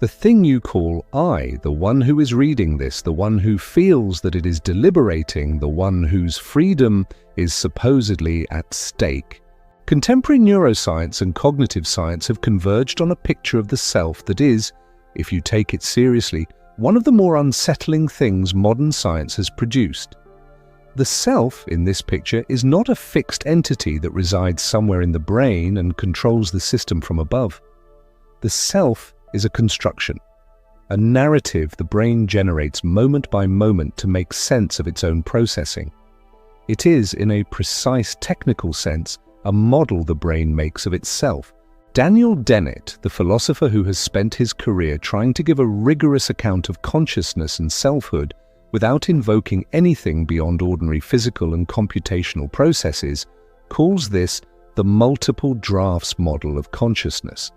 The thing you call I, the one who is reading this, the one who feels that it is deliberating, the one whose freedom is supposedly at stake. Contemporary neuroscience and cognitive science have converged on a picture of the self that is, if you take it seriously, one of the more unsettling things modern science has produced. The self in this picture is not a fixed entity that resides somewhere in the brain and controls the system from above. The self is a construction, a narrative the brain generates moment by moment to make sense of its own processing. It is, in a precise technical sense, a model the brain makes of itself. Daniel Dennett, the philosopher who has spent his career trying to give a rigorous account of consciousness and selfhood without invoking anything beyond ordinary physical and computational processes, calls this the multiple drafts model of consciousness.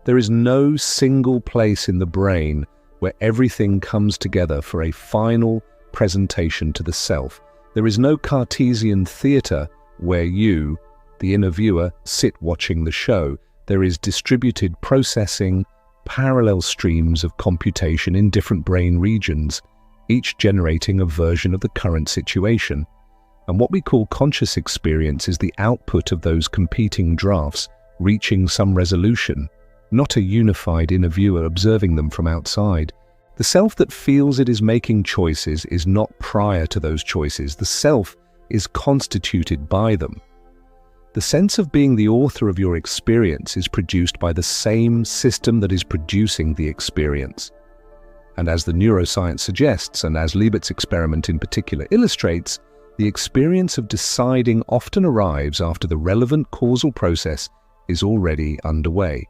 There is no single place in the brain where everything comes together for a final presentation to the self. There is no Cartesian theatre where you, the inner viewer, sit watching the show. There is distributed processing, parallel streams of computation in different brain regions, each generating a version of the current situation. And what we call conscious experience is the output of those competing drafts reaching some resolution, not a unified inner viewer observing them from outside. The self that feels it is making choices is not prior to those choices. The self is constituted by them. The sense of being the author of your experience is produced by the same system that is producing the experience. And as the neuroscience suggests, and as Libet's experiment in particular illustrates, the experience of deciding often arrives after the relevant causal process is already underway.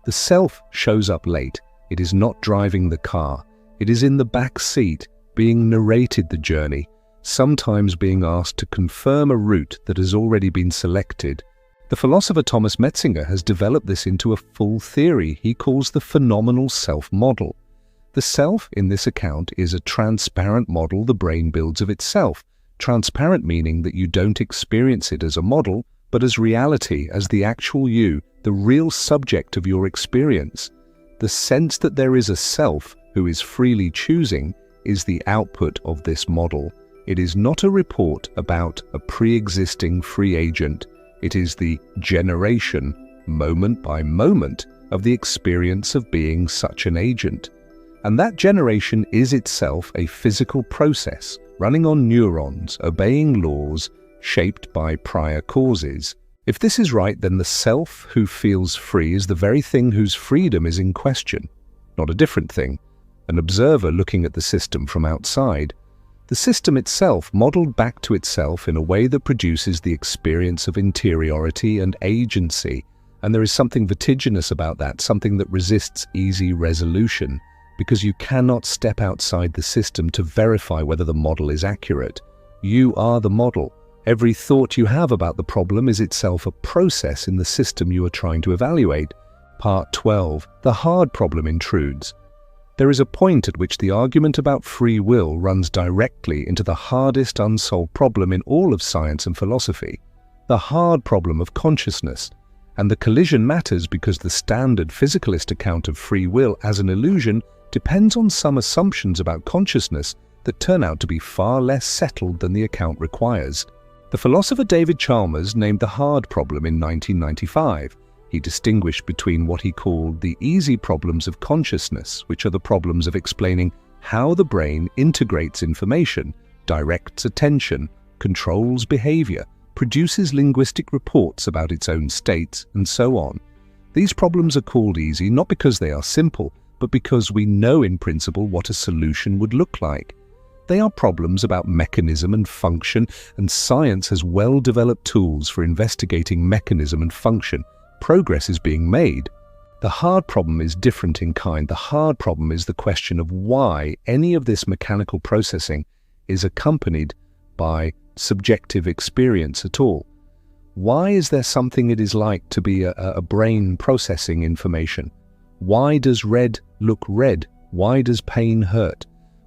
The self shows up late. It is not driving the car. It is in the back seat, being narrated the journey, sometimes being asked to confirm a route that has already been selected. The philosopher Thomas Metzinger has developed this into a full theory he calls the phenomenal self model. The self in this account is a transparent model the brain builds of itself. Transparent meaning that you don't experience it as a model, but as reality, as the actual you, the real subject of your experience. The sense that there is a self who is freely choosing is the output of this model. It is not a report about a pre-existing free agent. It is the generation, moment by moment, of the experience of being such an agent. And that generation is itself a physical process, running on neurons, obeying laws, shaped by prior causes. If this is right, then the self who feels free is the very thing whose freedom is in question, not a different thing, an observer looking at the system from outside. The system itself modeled back to itself in a way that produces the experience of interiority and agency, and there is something vertiginous about that, something that resists easy resolution, because you cannot step outside the system to verify whether the model is accurate. You are the model. Every thought you have about the problem is itself a process in the system you are trying to evaluate. Part 12. The hard problem intrudes. There is a point at which the argument about free will runs directly into the hardest unsolved problem in all of science and philosophy, the hard problem of consciousness. And the collision matters because the standard physicalist account of free will as an illusion depends on some assumptions about consciousness that turn out to be far less settled than the account requires. The philosopher David Chalmers named the hard problem in 1995. He distinguished between what he called the easy problems of consciousness, which are the problems of explaining how the brain integrates information, directs attention, controls behavior, produces linguistic reports about its own states, and so on. These problems are called easy not because they are simple, but because we know in principle what a solution would look like. They are problems about mechanism and function, and science has well-developed tools for investigating mechanism and function. Progress is being made. The hard problem is different in kind. The hard problem is the question of why any of this mechanical processing is accompanied by subjective experience at all. Why is there something it is like to be a brain processing information? Why does red look red? Why does pain hurt?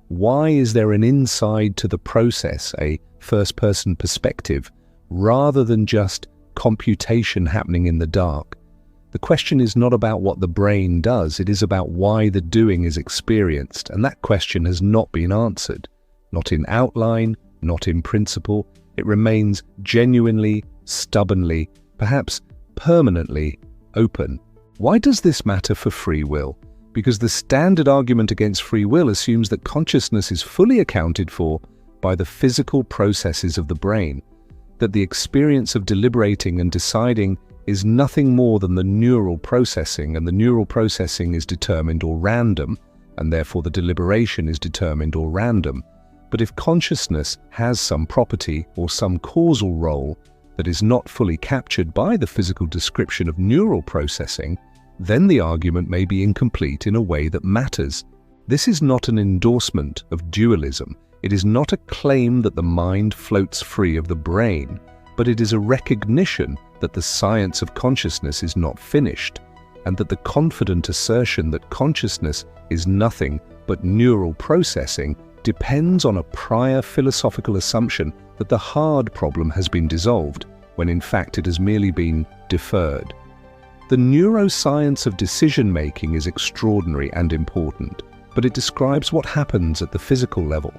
Why is there an inside to the process, a first-person perspective, rather than just computation happening in the dark? The question is not about what the brain does, it is about why the doing is experienced, and that question has not been answered. Not in outline, not in principle. It remains genuinely, stubbornly, perhaps permanently open. Why does this matter for free will? Because the standard argument against free will assumes that consciousness is fully accounted for by the physical processes of the brain, that the experience of deliberating and deciding is nothing more than the neural processing, and the neural processing is determined or random, and therefore the deliberation is determined or random. But if consciousness has some property or some causal role that is not fully captured by the physical description of neural processing, then the argument may be incomplete in a way that matters. This is not an endorsement of dualism. It is not a claim that the mind floats free of the brain, but it is a recognition that the science of consciousness is not finished, and that the confident assertion that consciousness is nothing but neural processing depends on a prior philosophical assumption that the hard problem has been dissolved, when in fact it has merely been deferred. The neuroscience of decision-making is extraordinary and important, but it describes what happens at the physical level.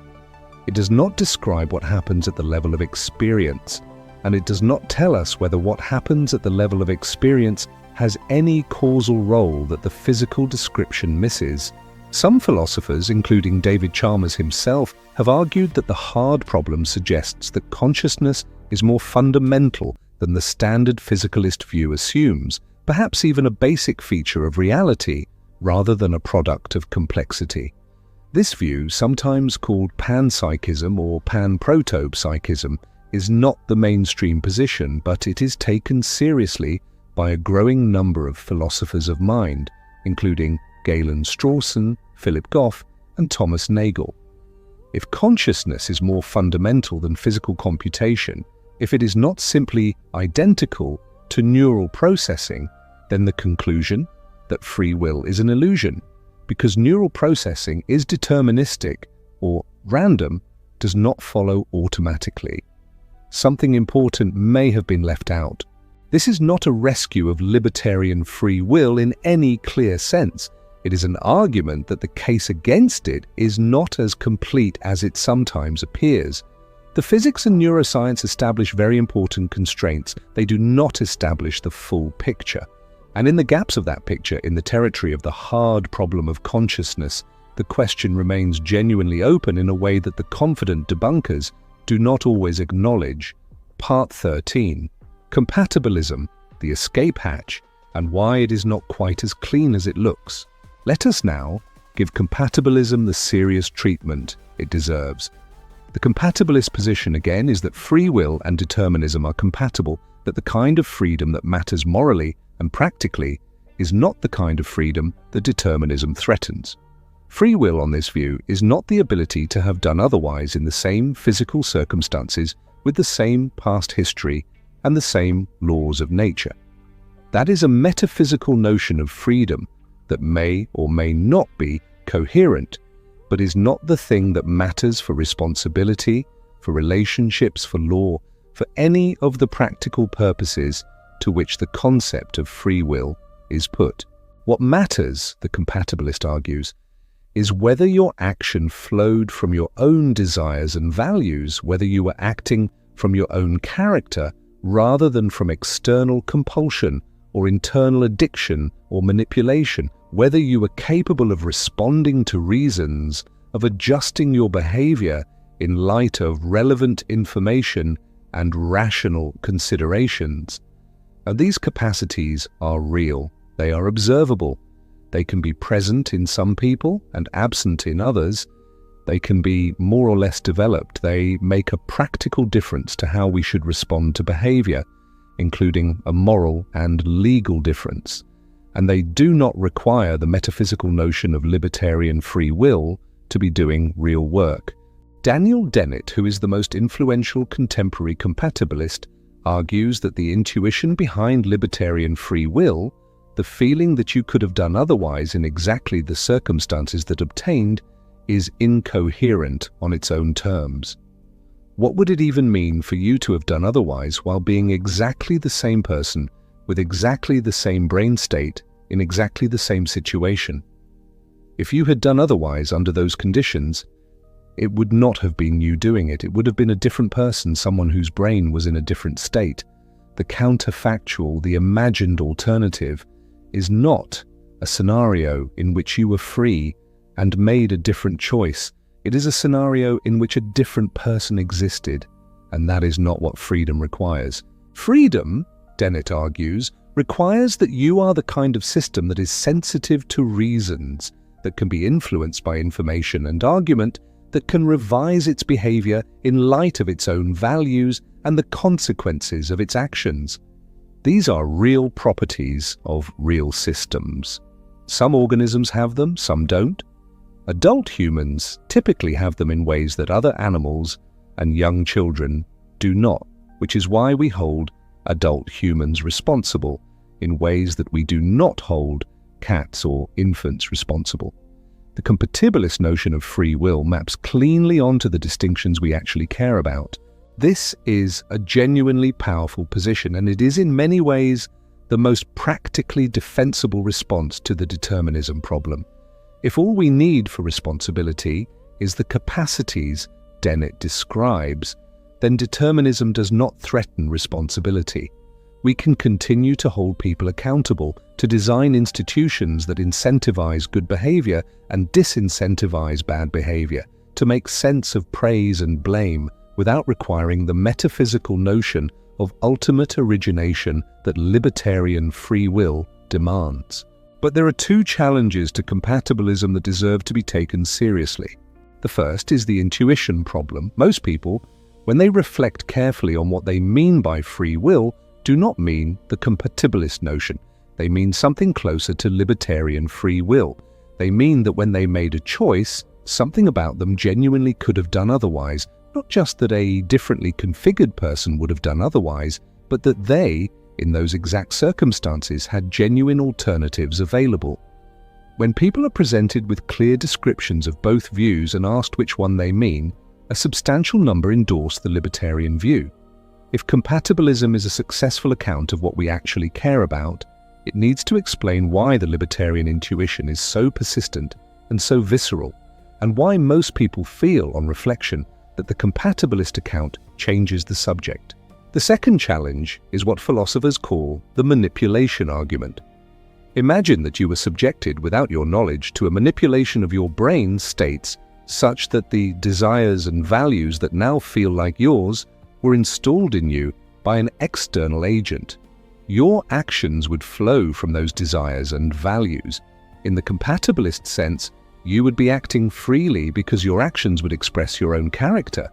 It does not describe what happens at the level of experience, and it does not tell us whether what happens at the level of experience has any causal role that the physical description misses. Some philosophers, including David Chalmers himself, have argued that the hard problem suggests that consciousness is more fundamental than the standard physicalist view assumes, perhaps even a basic feature of reality rather than a product of complexity. This view, sometimes called panpsychism or pan-proto-psychism, is not the mainstream position, but it is taken seriously by a growing number of philosophers of mind, including Galen Strawson, Philip Goff, and Thomas Nagel. If consciousness is more fundamental than physical computation, if it is not simply identical to neural processing, then the conclusion that free will is an illusion, because neural processing is deterministic or random does not follow automatically. Something important may have been left out. This is not a rescue of libertarian free will in any clear sense. It is an argument that the case against it is not as complete as it sometimes appears. The physics and neuroscience establish very important constraints. They do not establish the full picture. And in the gaps of that picture, in the territory of the hard problem of consciousness, the question remains genuinely open in a way that the confident debunkers do not always acknowledge. Part 13. Compatibilism, the escape hatch, and why it is not quite as clean as it looks. Let us now give compatibilism the serious treatment it deserves. The compatibilist position, again, is that free will and determinism are compatible, that the kind of freedom that matters morally and practically is not the kind of freedom that determinism threatens. Free will, on this view, is not the ability to have done otherwise in the same physical circumstances with the same past history and the same laws of nature. That is a metaphysical notion of freedom that may or may not be coherent, but is not the thing that matters for responsibility, for relationships, for law, for any of the practical purposes to which the concept of free will is put. What matters, the compatibilist argues, is whether your action flowed from your own desires and values, whether you were acting from your own character rather than from external compulsion or internal addiction or manipulation, whether you were capable of responding to reasons, of adjusting your behavior in light of relevant information and rational considerations. And these capacities are real. They are observable. They can be present in some people and absent in others. They can be more or less developed. They make a practical difference to how we should respond to behavior, including a moral and legal difference. And they do not require the metaphysical notion of libertarian free will to be doing real work. Daniel Dennett, who is the most influential contemporary compatibilist, argues that the intuition behind libertarian free will, the feeling that you could have done otherwise in exactly the circumstances that obtained, is incoherent on its own terms. What would it even mean for you to have done otherwise while being exactly the same person with exactly the same brain state in exactly the same situation. If you had done otherwise under those conditions, it would not have been you doing it. It would have been a different person, someone whose brain was in a different state. The counterfactual, the imagined alternative, is not a scenario in which you were free and made a different choice. It is a scenario in which a different person existed, and that is not what freedom requires. Freedom, Dennett argues, requires that you are the kind of system that is sensitive to reasons, that can be influenced by information and argument, that can revise its behavior in light of its own values and the consequences of its actions. These are real properties of real systems. Some organisms have them, some don't. Adult humans typically have them in ways that other animals and young children do not, which is why we hold adult humans responsible in ways that we do not hold cats or infants responsible. The compatibilist notion of free will maps cleanly onto the distinctions we actually care about. This is a genuinely powerful position, and it is in many ways the most practically defensible response to the determinism problem. If all we need for responsibility is the capacities Dennett describes, then determinism does not threaten responsibility. We can continue to hold people accountable, to design institutions that incentivize good behavior and disincentivize bad behavior, to make sense of praise and blame without requiring the metaphysical notion of ultimate origination that libertarian free will demands. But there are two challenges to compatibilism that deserve to be taken seriously. The first is the intuition problem. Most people, when they reflect carefully on what they mean by free will, do not mean the compatibilist notion. They mean something closer to libertarian free will. They mean that when they made a choice, something about them genuinely could have done otherwise. Not just that a differently configured person would have done otherwise, but that they, in those exact circumstances, had genuine alternatives available. When people are presented with clear descriptions of both views and asked which one they mean, a substantial number endorse the libertarian view. If compatibilism is a successful account of what we actually care about, it needs to explain why the libertarian intuition is so persistent and so visceral, and why most people feel, on reflection, that the compatibilist account changes the subject. The second challenge is what philosophers call the manipulation argument. Imagine that you were subjected without your knowledge to a manipulation of your brain states such that the desires and values that now feel like yours were installed in you by an external agent. Your actions would flow from those desires and values. In the compatibilist sense, you would be acting freely because your actions would express your own character.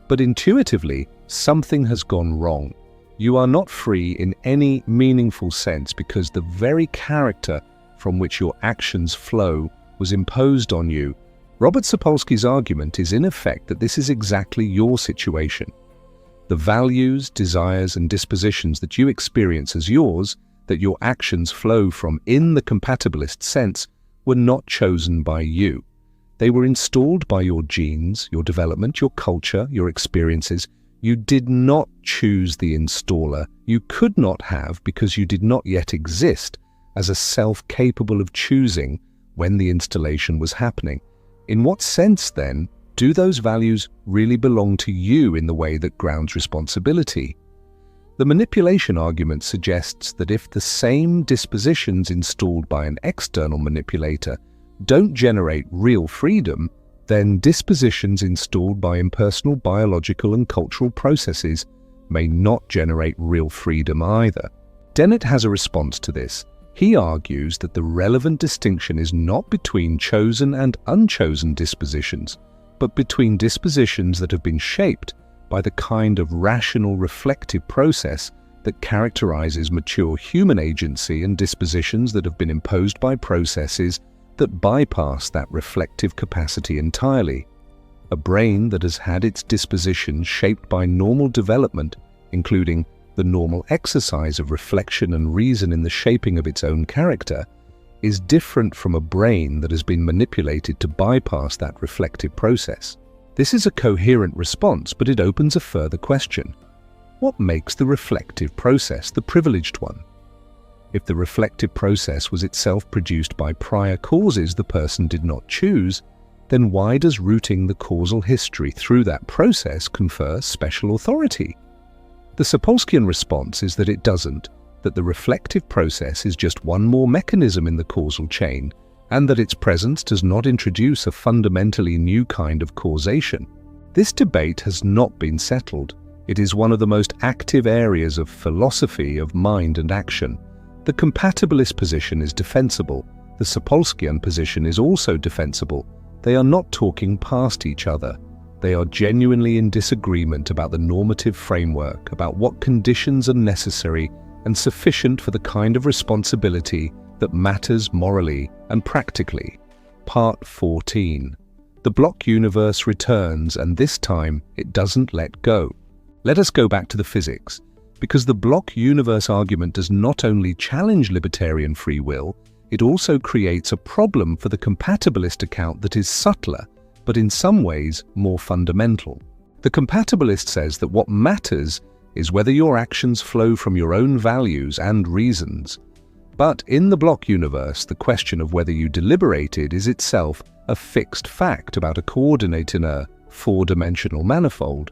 But intuitively, something has gone wrong. You are not free in any meaningful sense because the very character from which your actions flow was imposed on you. Robert Sapolsky's argument is in effect that this is exactly your situation. The values, desires, and dispositions that you experience as yours, that your actions flow from in the compatibilist sense, were not chosen by you. They were installed by your genes, your development, your culture, your experiences. You did not choose the installer. You could not have because you did not yet exist as a self capable of choosing when the installation was happening. In what sense, then, do those values really belong to you in the way that grounds responsibility? The manipulation argument suggests that if the same dispositions installed by an external manipulator don't generate real freedom, then dispositions installed by impersonal biological and cultural processes may not generate real freedom either. Dennett has a response to this. He argues that the relevant distinction is not between chosen and unchosen dispositions, but between dispositions that have been shaped by the kind of rational reflective process that characterizes mature human agency and dispositions that have been imposed by processes that bypass that reflective capacity entirely. A brain that has had its dispositions shaped by normal development, including the normal exercise of reflection and reason in the shaping of its own character, is different from a brain that has been manipulated to bypass that reflective process. This is a coherent response, but it opens a further question. What makes the reflective process the privileged one? If the reflective process was itself produced by prior causes the person did not choose, then why does routing the causal history through that process confer special authority? The Sapolskyan response is that it doesn't, that the reflective process is just one more mechanism in the causal chain, and that its presence does not introduce a fundamentally new kind of causation. This debate has not been settled. It is one of the most active areas of philosophy of mind and action. The compatibilist position is defensible. The Sapolskyan position is also defensible. They are not talking past each other. They are genuinely in disagreement about the normative framework, about what conditions are necessary and sufficient for the kind of responsibility that matters morally and practically. Part 14. The block universe returns, and this time it doesn't let go. Let us go back to the physics, because the block universe argument does not only challenge libertarian free will, it also creates a problem for the compatibilist account that is subtler, but in some ways more fundamental. The compatibilist says that what matters is whether your actions flow from your own values and reasons. But in the block universe, the question of whether you deliberated is itself a fixed fact about a coordinate in a four-dimensional manifold.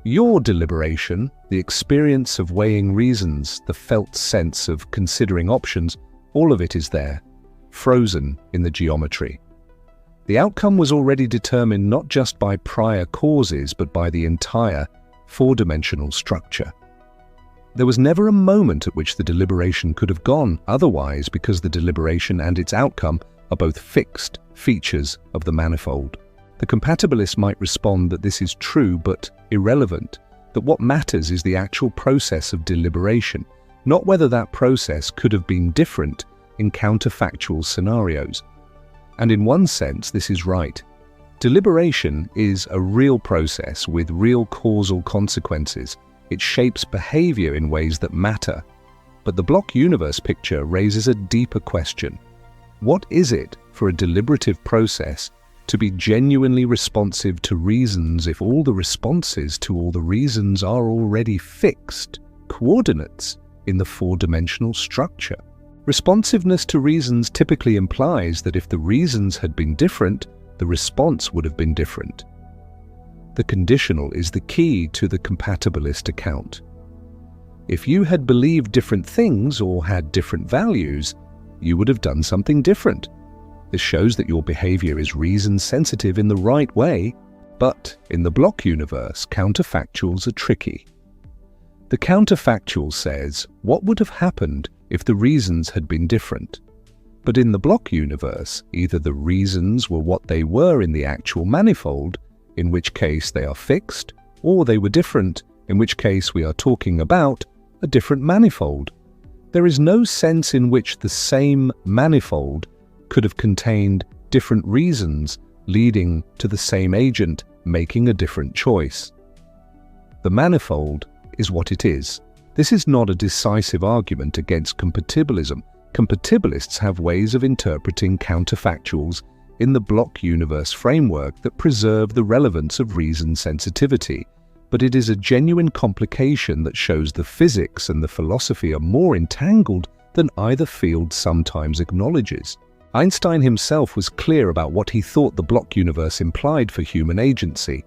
Your deliberation, the experience of weighing reasons, the felt sense of considering options, all of it is there, frozen in the geometry. The outcome was already determined not just by prior causes, but by the entire four-dimensional structure. There was never a moment at which the deliberation could have gone otherwise, because the deliberation and its outcome are both fixed features of the manifold. The compatibilist might respond that this is true but irrelevant, that what matters is the actual process of deliberation, not whether that process could have been different in counterfactual scenarios. And in one sense, this is right. Deliberation is a real process with real causal consequences. It shapes behavior in ways that matter. But the block universe picture raises a deeper question. What is it for a deliberative process to be genuinely responsive to reasons if all the responses to all the reasons are already fixed coordinates in the four-dimensional structure? Responsiveness to reasons typically implies that if the reasons had been different, the response would have been different. The conditional is the key to the compatibilist account. If you had believed different things or had different values, you would have done something different. This shows that your behavior is reason-sensitive in the right way, but in the block universe, counterfactuals are tricky. The counterfactual says, what would have happened if the reasons had been different? But in the block universe, either the reasons were what they were in the actual manifold, in which case they are fixed, or they were different, in which case we are talking about a different manifold. There is no sense in which the same manifold could have contained different reasons leading to the same agent making a different choice. The manifold is what it is. This is not a decisive argument against compatibilism. Compatibilists have ways of interpreting counterfactuals in the block universe framework that preserve the relevance of reason sensitivity, but it is a genuine complication that shows the physics and the philosophy are more entangled than either field sometimes acknowledges. Einstein himself was clear about what he thought the block universe implied for human agency.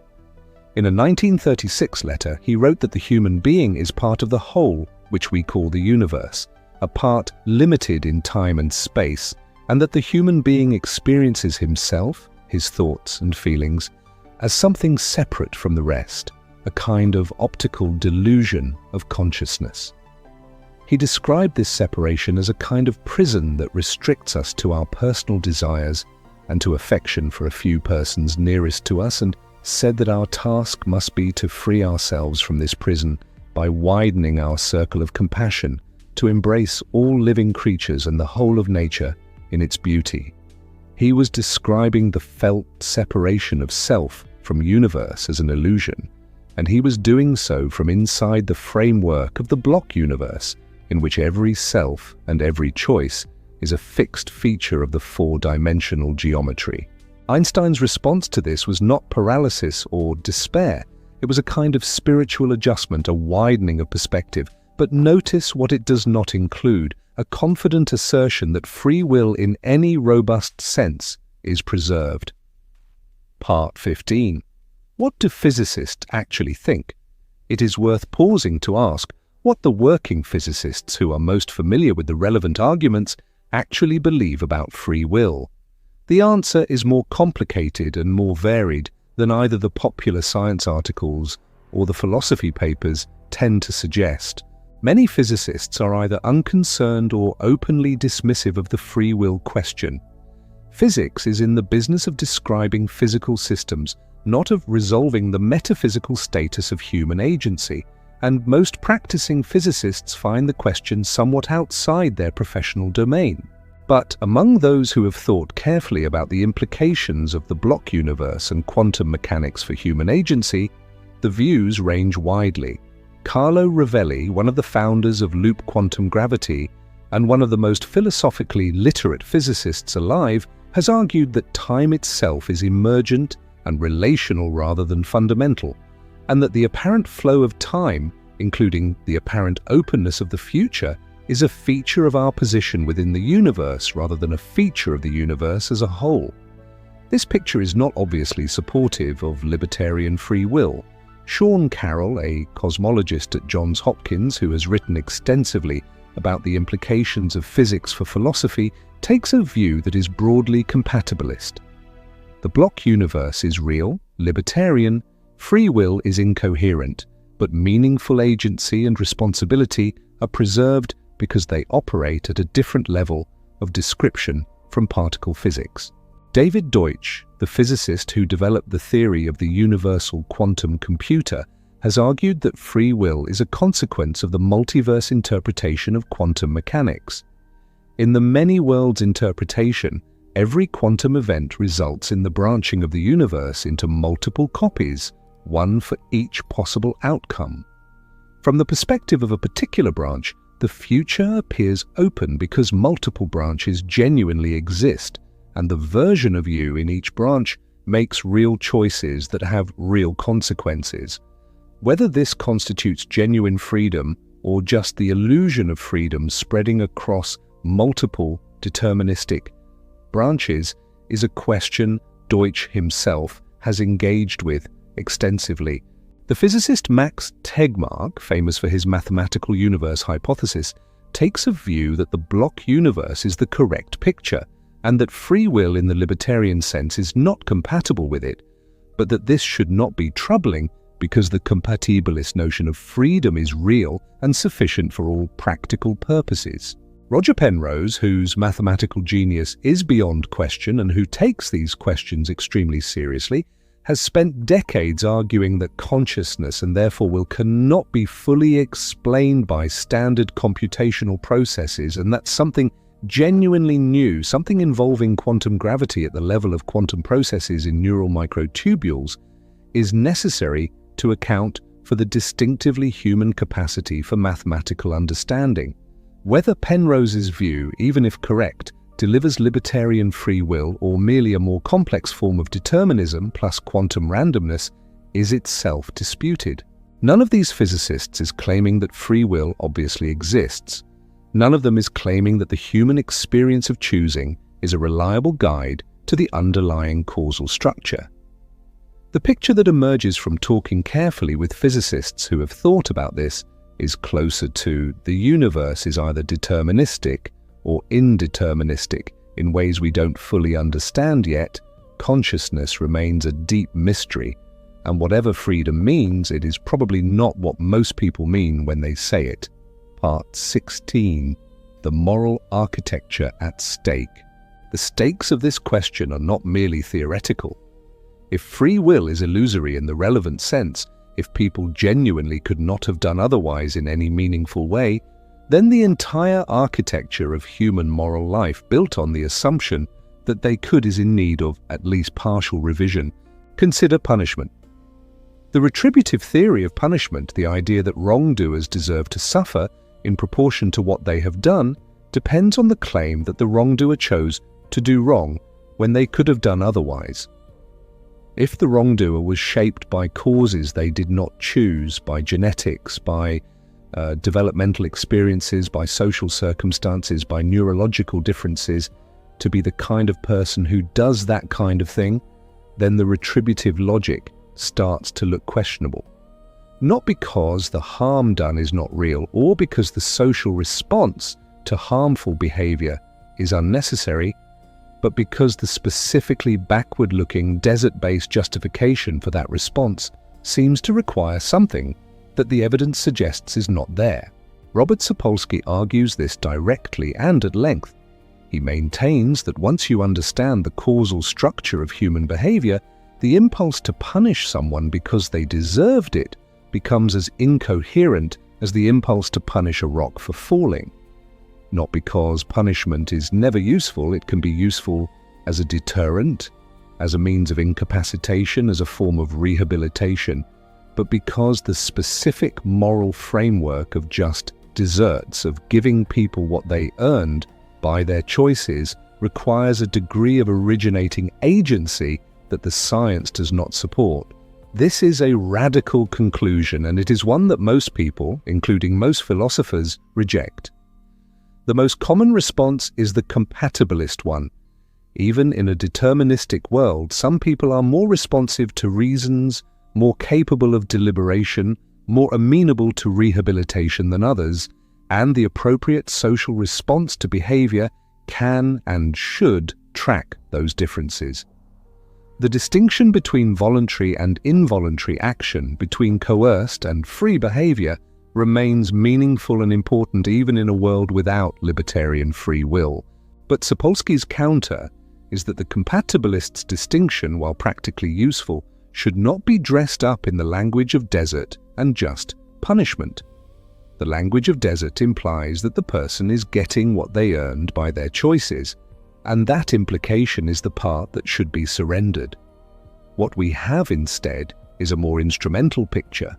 In a 1936 letter, he wrote that the human being is part of the whole, which we call the universe, a part limited in time and space, and that the human being experiences himself, his thoughts and feelings, as something separate from the rest, a kind of optical delusion of consciousness. He described this separation as a kind of prison that restricts us to our personal desires and to affection for a few persons nearest to us, and said that our task must be to free ourselves from this prison by widening our circle of compassion to embrace all living creatures and the whole of nature in its beauty. He was describing the felt separation of self from universe as an illusion, and he was doing so from inside the framework of the block universe, in which every self and every choice is a fixed feature of the four-dimensional geometry. Einstein's response to this was not paralysis or despair. It was a kind of spiritual adjustment, a widening of perspective. But notice what it does not include. a confident assertion that free will in any robust sense is preserved. Part 15. What do physicists actually think? It is worth pausing to ask what the working physicists who are most familiar with the relevant arguments actually believe about free will. The answer is more complicated and more varied than either the popular science articles or the philosophy papers tend to suggest. Many physicists are either unconcerned or openly dismissive of the free will question. Physics is in the business of describing physical systems, not of resolving the metaphysical status of human agency, and most practicing physicists find the question somewhat outside their professional domain. But among those who have thought carefully about the implications of the block universe and quantum mechanics for human agency, the views range widely. Carlo Rovelli, one of the founders of loop quantum gravity and one of the most philosophically literate physicists alive, has argued that time itself is emergent and relational rather than fundamental, and that the apparent flow of time, including the apparent openness of the future, is a feature of our position within the universe rather than a feature of the universe as a whole. This picture is not obviously supportive of libertarian free will. Sean Carroll, a cosmologist at Johns Hopkins who has written extensively about the implications of physics for philosophy, takes a view that is broadly compatibilist. The block universe is real, libertarian, free will is incoherent, but meaningful agency and responsibility are preserved because they operate at a different level of description from particle physics. David Deutsch, the physicist who developed the theory of the universal quantum computer, has argued that free will is a consequence of the multiverse interpretation of quantum mechanics. In the many worlds interpretation, every quantum event results in the branching of the universe into multiple copies, one for each possible outcome. From the perspective of a particular branch, the future appears open because multiple branches genuinely exist, and the version of you in each branch makes real choices that have real consequences. Whether this constitutes genuine freedom or just the illusion of freedom spreading across multiple deterministic branches is a question Deutsch himself has engaged with extensively. The physicist Max Tegmark, famous for his mathematical universe hypothesis, takes a view that the block universe is the correct picture, and that free will in the libertarian sense is not compatible with it, but that this should not be troubling because the compatibilist notion of freedom is real and sufficient for all practical purposes. Roger Penrose, whose mathematical genius is beyond question and who takes these questions extremely seriously, has spent decades arguing that consciousness and therefore will cannot be fully explained by standard computational processes, and that something genuinely new, something involving quantum gravity at the level of quantum processes in neural microtubules, is necessary to account for the distinctively human capacity for mathematical understanding. Whether Penrose's view, even if correct, delivers libertarian free will or merely a more complex form of determinism plus quantum randomness is itself disputed. None of these physicists is claiming that free will obviously exists. None of them is claiming that the human experience of choosing is a reliable guide to the underlying causal structure. The picture that emerges from talking carefully with physicists who have thought about this is closer to the universe is either deterministic or indeterministic in ways we don't fully understand yet. Consciousness remains a deep mystery, and whatever freedom means, it is probably not what most people mean when they say it. Part 16. The moral architecture at stake. The stakes of this question are not merely theoretical. If free will is illusory in the relevant sense, if people genuinely could not have done otherwise in any meaningful way, then the entire architecture of human moral life built on the assumption that they could is in need of at least partial revision. Consider punishment. The retributive theory of punishment, the idea that wrongdoers deserve to suffer in proportion to what they have done, depends on the claim that the wrongdoer chose to do wrong when they could have done otherwise. If the wrongdoer was shaped by causes they did not choose, by genetics, by developmental experiences, by social circumstances, by neurological differences, to be the kind of person who does that kind of thing, then the retributive logic starts to look questionable. Not because the harm done is not real, or because the social response to harmful behavior is unnecessary, but because the specifically backward-looking, desert-based justification for that response seems to require something that the evidence suggests is not there. Robert Sapolsky argues this directly and at length. He maintains that once you understand the causal structure of human behavior, the impulse to punish someone because they deserved it becomes as incoherent as the impulse to punish a rock for falling. Not because punishment is never useful, it can be useful as a deterrent, as a means of incapacitation, as a form of rehabilitation, but because the specific moral framework of just deserts, of giving people what they earned by their choices, requires a degree of originating agency that the science does not support. This is a radical conclusion, and it is one that most people, including most philosophers, reject. The most common response is the compatibilist one. Even in a deterministic world, some people are more responsive to reasons, more capable of deliberation, more amenable to rehabilitation than others, and the appropriate social response to behavior can and should track those differences. The distinction between voluntary and involuntary action, between coerced and free behavior, remains meaningful and important even in a world without libertarian free will. But Sapolsky's counter is that the compatibilist's distinction, while practically useful, should not be dressed up in the language of desert and just punishment. The language of desert implies that the person is getting what they earned by their choices, and that implication is the part that should be surrendered. What we have instead is a more instrumental picture.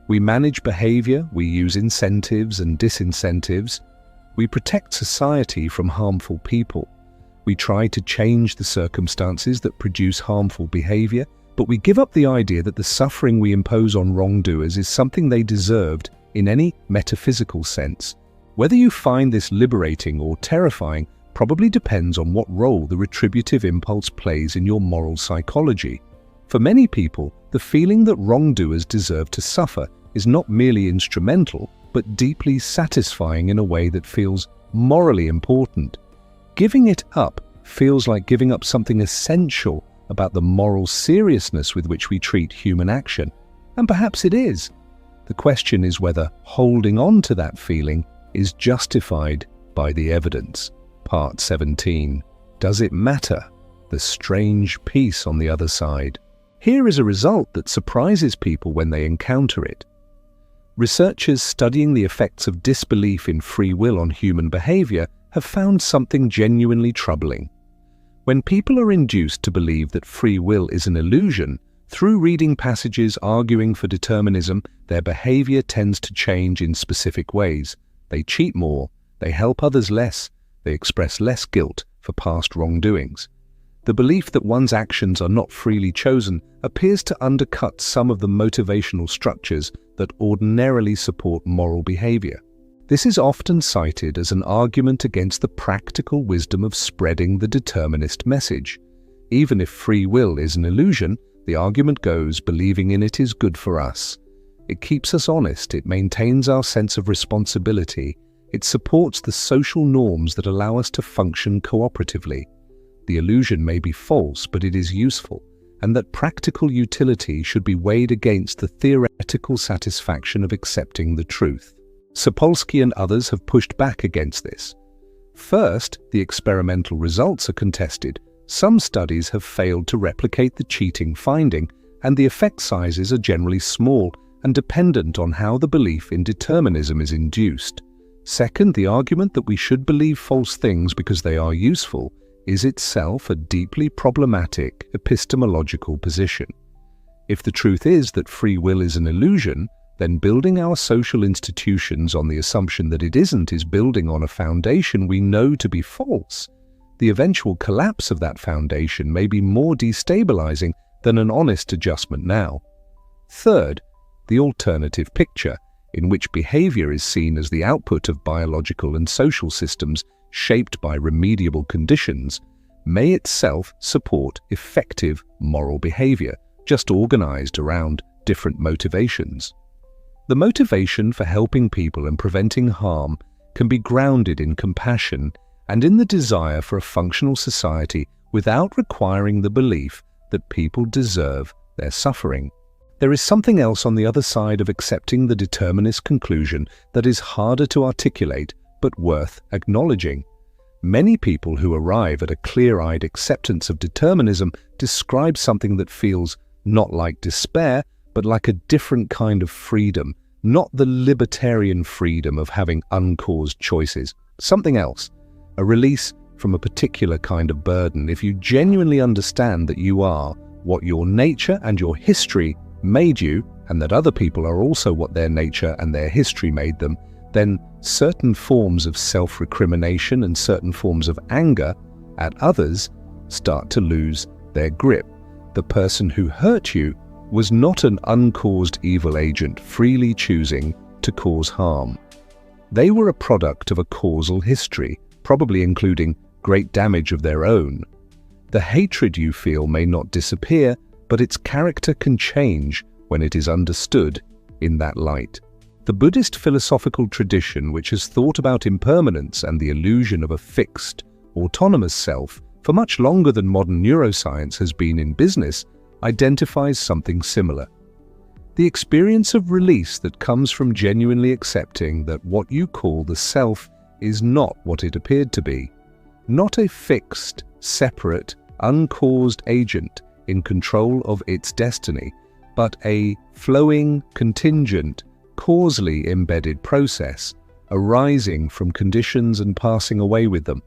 We manage behavior, we use incentives and disincentives, we protect society from harmful people, we try to change the circumstances that produce harmful behavior, but we give up the idea that the suffering we impose on wrongdoers is something they deserved in any metaphysical sense. Whether you find this liberating or terrifying probably depends on what role the retributive impulse plays in your moral psychology. For many people, the feeling that wrongdoers deserve to suffer is not merely instrumental, but deeply satisfying in a way that feels morally important. Giving it up feels like giving up something essential about the moral seriousness with which we treat human action. And perhaps it is. The question is whether holding on to that feeling is justified by the evidence. Part 17. Does it matter? The strange peace on the other side. Here is a result that surprises people when they encounter it. Researchers studying the effects of disbelief in free will on human behavior have found something genuinely troubling. When people are induced to believe that free will is an illusion, through reading passages arguing for determinism, their behavior tends to change in specific ways. They cheat more, they help others less, they express less guilt for past wrongdoings. The belief that one's actions are not freely chosen appears to undercut some of the motivational structures that ordinarily support moral behavior. This is often cited as an argument against the practical wisdom of spreading the determinist message. Even if free will is an illusion, the argument goes, believing in it is good for us. It keeps us honest, it maintains our sense of responsibility, it supports the social norms that allow us to function cooperatively. The illusion may be false, but it is useful, and that practical utility should be weighed against the theoretical satisfaction of accepting the truth. Sapolsky and others have pushed back against this. First, the experimental results are contested. Some studies have failed to replicate the cheating finding, and the effect sizes are generally small and dependent on how the belief in determinism is induced. Second, the argument that we should believe false things because they are useful is itself a deeply problematic epistemological position. If the truth is that free will is an illusion, then building our social institutions on the assumption that it isn't is building on a foundation we know to be false. The eventual collapse of that foundation may be more destabilizing than an honest adjustment now. Third, the alternative picture. in which behavior is seen as the output of biological and social systems shaped by remediable conditions, may itself support effective moral behavior, just organized around different motivations. The motivation for helping people and preventing harm can be grounded in compassion and in the desire for a functional society without requiring the belief that people deserve their suffering. There is something else on the other side of accepting the determinist conclusion that is harder to articulate but worth acknowledging. Many people who arrive at a clear-eyed acceptance of determinism describe something that feels not like despair, but like a different kind of freedom, not the libertarian freedom of having uncaused choices. Something else, a release from a particular kind of burden. If you genuinely understand that you are what your nature and your history made you, and that other people are also what their nature and their history made them, then certain forms of self-recrimination and certain forms of anger at others start to lose their grip. The person who hurt you was not an uncaused evil agent freely choosing to cause harm. They were a product of a causal history, probably including great damage of their own. The hatred you feel may not disappear, but its character can change when it is understood in that light. The Buddhist philosophical tradition, which has thought about impermanence and the illusion of a fixed, autonomous self for much longer than modern neuroscience has been in business, identifies something similar. The experience of release that comes from genuinely accepting that what you call the self is not what it appeared to be, not a fixed, separate, uncaused agent in control of its destiny, but a flowing, contingent, causally embedded process arising from conditions and passing away with them.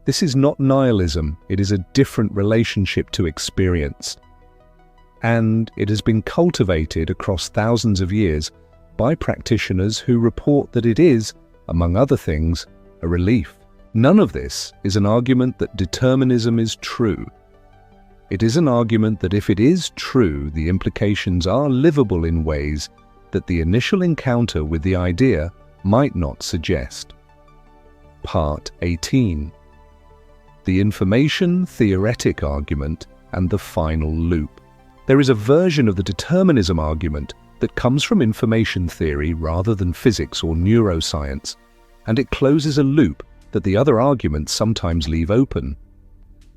This is not nihilism, it is a different relationship to experience. And it has been cultivated across thousands of years by practitioners who report that it is, among other things, a relief. None of this is an argument that determinism is true. It is an argument that if it is true, the implications are livable in ways that the initial encounter with the idea might not suggest. Part 18. The information theoretic argument and the final loop. There is a version of the determinism argument that comes from information theory rather than physics or neuroscience, and it closes a loop that the other arguments sometimes leave open.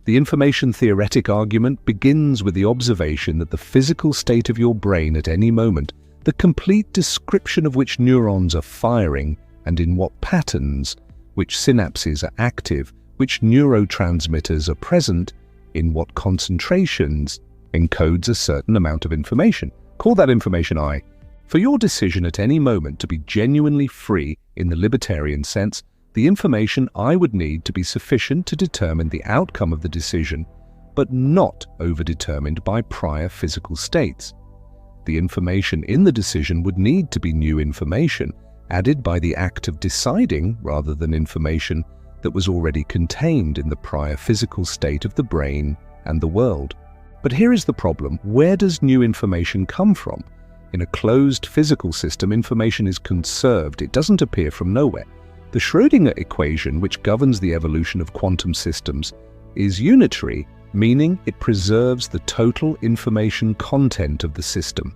The information theoretic argument begins with the observation that the physical state of your brain at any moment, the complete description of which neurons are firing and in what patterns, which synapses are active, which neurotransmitters are present, in what concentrations, encodes a certain amount of information. Call that information I. For your decision at any moment to be genuinely free in the libertarian sense, the information I would need to be sufficient to determine the outcome of the decision, but not overdetermined by prior physical states. The information in the decision would need to be new information, added by the act of deciding rather than information that was already contained in the prior physical state of the brain and the world. But here is the problem: where does new information come from? In a closed physical system, information is conserved. It doesn't appear from nowhere. The Schrödinger equation, which governs the evolution of quantum systems, is unitary, meaning it preserves the total information content of the system.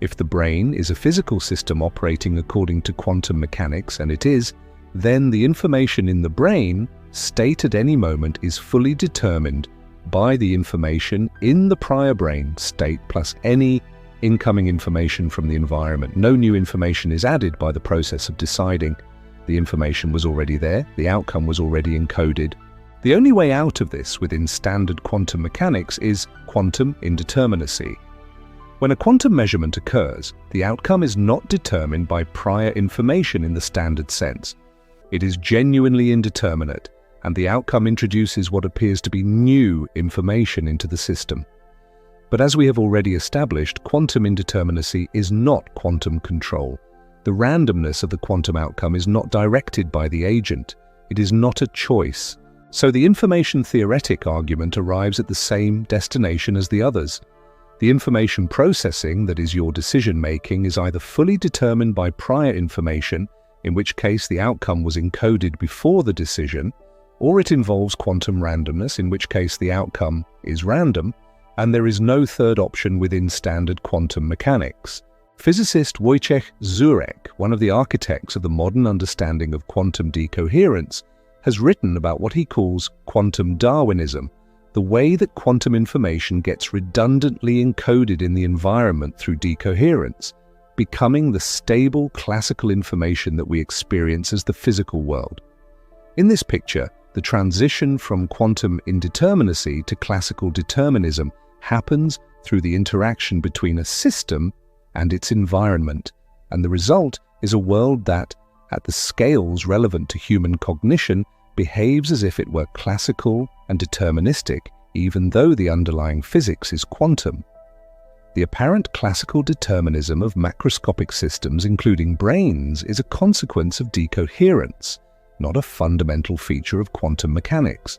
If the brain is a physical system operating according to quantum mechanics, and it is, then the information in the brain, state at any moment, is fully determined by the information in the prior brain state plus any incoming information from the environment. No new information is added by the process of deciding. The information was already there, the outcome was already encoded. The only way out of this within standard quantum mechanics is quantum indeterminacy. When a quantum measurement occurs, the outcome is not determined by prior information in the standard sense. It is genuinely indeterminate, and the outcome introduces what appears to be new information into the system. But as we have already established, quantum indeterminacy is not quantum control. The randomness of the quantum outcome is not directed by the agent. It is not a choice. So the information theoretic argument arrives at the same destination as the others. The information processing, that is your decision-making, is either fully determined by prior information, in which case the outcome was encoded before the decision, or it involves quantum randomness, in which case the outcome is random, and there is no third option within standard quantum mechanics. Physicist Wojciech Zurek, one of the architects of the modern understanding of quantum decoherence, has written about what he calls quantum Darwinism, the way that quantum information gets redundantly encoded in the environment through decoherence, becoming the stable classical information that we experience as the physical world. In this picture, the transition from quantum indeterminacy to classical determinism happens through the interaction between a system and its environment, and the result is a world that, at the scales relevant to human cognition, behaves as if it were classical and deterministic, even though the underlying physics is quantum. The apparent classical determinism of macroscopic systems, including brains, is a consequence of decoherence, not a fundamental feature of quantum mechanics.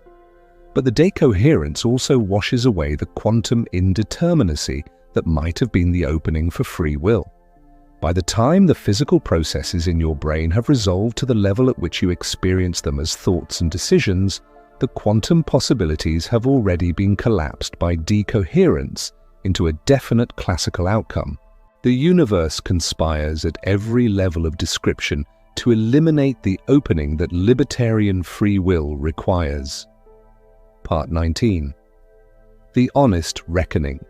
But the decoherence also washes away the quantum indeterminacy that might have been the opening for free will. By the time the physical processes in your brain have resolved to the level at which you experience them as thoughts and decisions, the quantum possibilities have already been collapsed by decoherence into a definite classical outcome. The universe conspires at every level of description to eliminate the opening that libertarian free will requires. Part 19. The honest reckoning.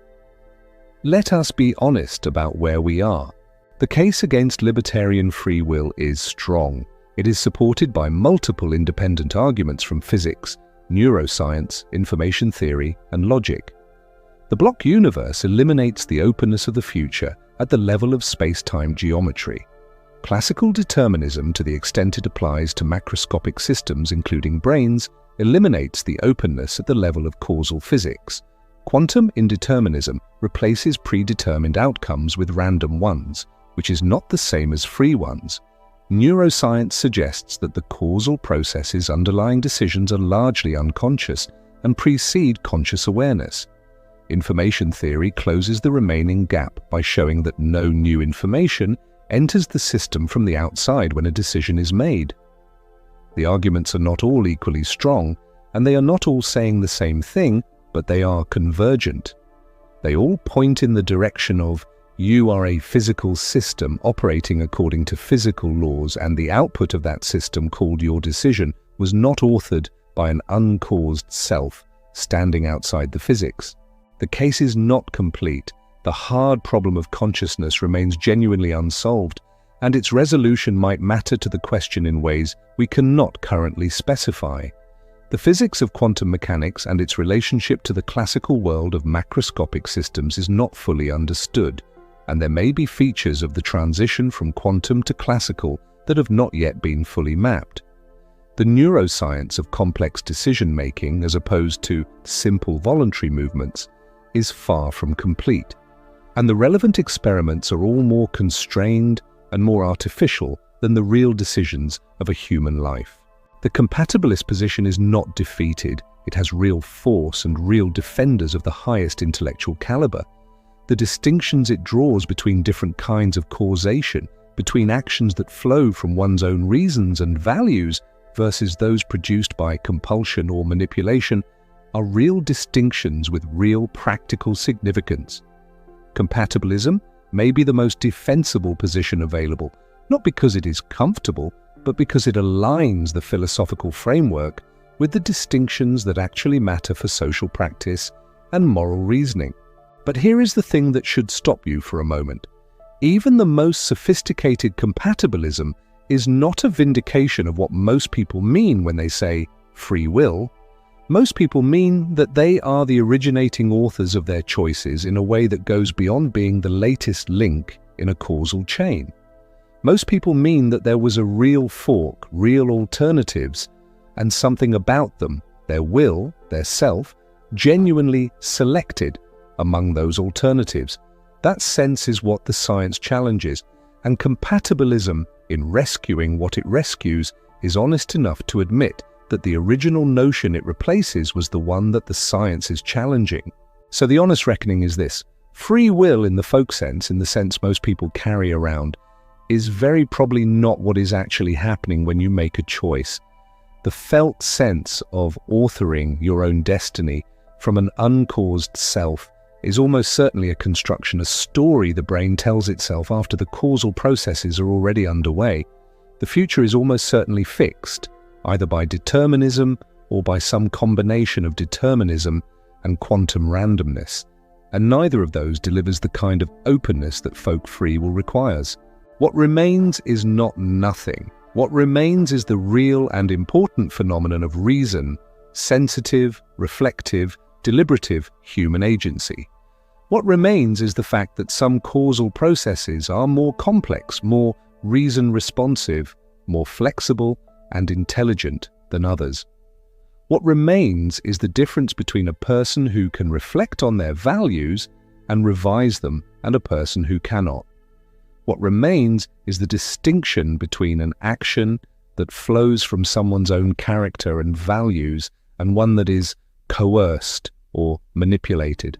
Let us be honest about where we are. The case against libertarian free will is strong. It is supported by multiple independent arguments from physics, neuroscience, information theory, and logic. The block universe eliminates the openness of the future at the level of space-time geometry. Classical determinism, to the extent it applies to macroscopic systems including brains, eliminates the openness at the level of causal physics. Quantum indeterminism replaces predetermined outcomes with random ones, which is not the same as free ones. Neuroscience suggests that the causal processes underlying decisions are largely unconscious and precede conscious awareness. Information theory closes the remaining gap by showing that no new information enters the system from the outside when a decision is made. The arguments are not all equally strong, and they are not all saying the same thing, but they are convergent. They all point in the direction of you are a physical system operating according to physical laws, and the output of that system, called your decision, was not authored by an uncaused self standing outside the physics. The case is not complete. The hard problem of consciousness remains genuinely unsolved, and its resolution might matter to the question in ways we cannot currently specify. The physics of quantum mechanics and its relationship to the classical world of macroscopic systems is not fully understood, and there may be features of the transition from quantum to classical that have not yet been fully mapped. The neuroscience of complex decision-making, as opposed to simple voluntary movements, is far from complete, and the relevant experiments are all more constrained and more artificial than the real decisions of a human life. The compatibilist position is not defeated. It has real force and real defenders of the highest intellectual caliber. The distinctions it draws between different kinds of causation, between actions that flow from one's own reasons and values versus those produced by compulsion or manipulation, are real distinctions with real practical significance. Compatibilism may be the most defensible position available, not because it is comfortable, but because it aligns the philosophical framework with the distinctions that actually matter for social practice and moral reasoning. But here is the thing that should stop you for a moment. Even the most sophisticated compatibilism is not a vindication of what most people mean when they say free will. Most people mean that they are the originating authors of their choices in a way that goes beyond being the latest link in a causal chain. Most people mean that there was a real fork, real alternatives, and something about them, their will, their self, genuinely selected among those alternatives. That sense is what the science challenges, and compatibilism, in rescuing what it rescues, is honest enough to admit that the original notion it replaces was the one that the science is challenging. So the honest reckoning is this: Free will in the folk sense, in the sense most people carry around, is very probably not what is actually happening when you make a choice. The felt sense of authoring your own destiny from an uncaused self is almost certainly a construction, a story the brain tells itself after the causal processes are already underway. The future is almost certainly fixed, either by determinism or by some combination of determinism and quantum randomness, and neither of those delivers the kind of openness that folk free will requires. What remains is not nothing. What remains is the real and important phenomenon of reason, sensitive, reflective, deliberative human agency. What remains is the fact that some causal processes are more complex, more reason-responsive, more flexible and intelligent than others. What remains is the difference between a person who can reflect on their values and revise them and a person who cannot. What remains is the distinction between an action that flows from someone's own character and values and one that is coerced or manipulated.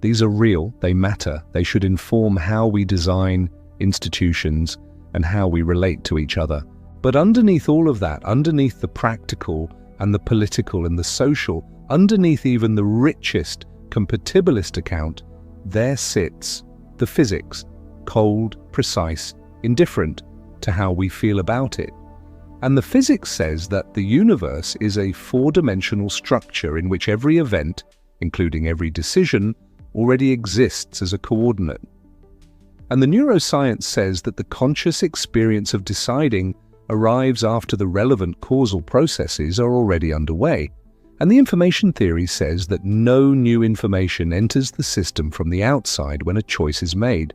These are real, they matter, they should inform how we design institutions and how we relate to each other. But underneath all of that, underneath the practical and the political and the social, underneath even the richest compatibilist account, there sits the physics, cold, precise, indifferent to how we feel about it. And the physics says that the universe is a four-dimensional structure in which every event, including every decision, already exists as a coordinate. And the neuroscience says that the conscious experience of deciding arrives after the relevant causal processes are already underway. And the information theory says that no new information enters the system from the outside when a choice is made.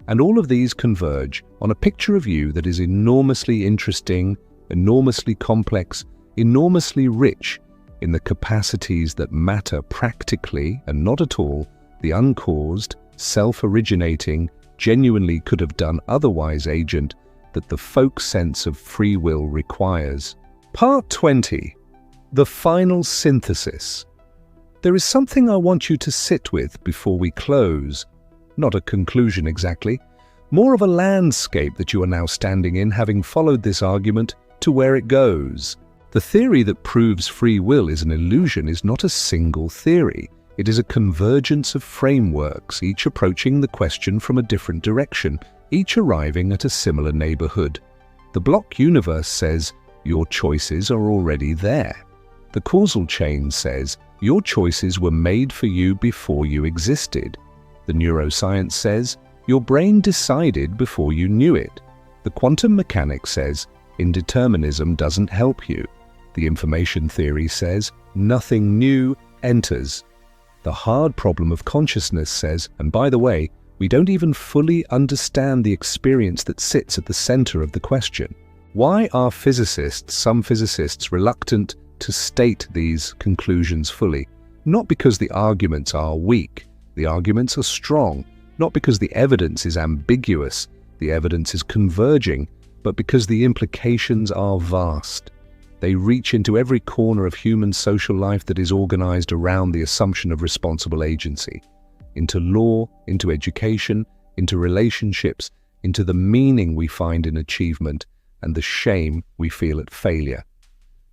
And all of these converge on a picture of you that is enormously interesting, enormously complex, enormously rich in the capacities that matter practically and not at all the uncaused, self-originating, genuinely could have done otherwise agent that the folk sense of free will requires. Part 20. The final synthesis. There is something I want you to sit with before we close. Not a conclusion exactly, more of a landscape that you are now standing in, having followed this argument to where it goes. The theory that proves free will is an illusion is not a single theory. It is a convergence of frameworks, each approaching the question from a different direction, each arriving at a similar neighborhood. The block universe says your choices are already there. The causal chain says your choices were made for you before you existed. The neuroscience says your brain decided before you knew it. The quantum mechanics says indeterminism doesn't help you. The information theory says nothing new enters. The hard problem of consciousness says, and by the way, we don't even fully understand the experience that sits at the center of the question. Why are some physicists, reluctant to state these conclusions fully? Not because the arguments are weak. The arguments are strong. Not because the evidence is ambiguous. The evidence is converging, but because the implications are vast. They reach into every corner of human social life that is organized around the assumption of responsible agency. Into law, into education, into relationships, into the meaning we find in achievement and the shame we feel at failure.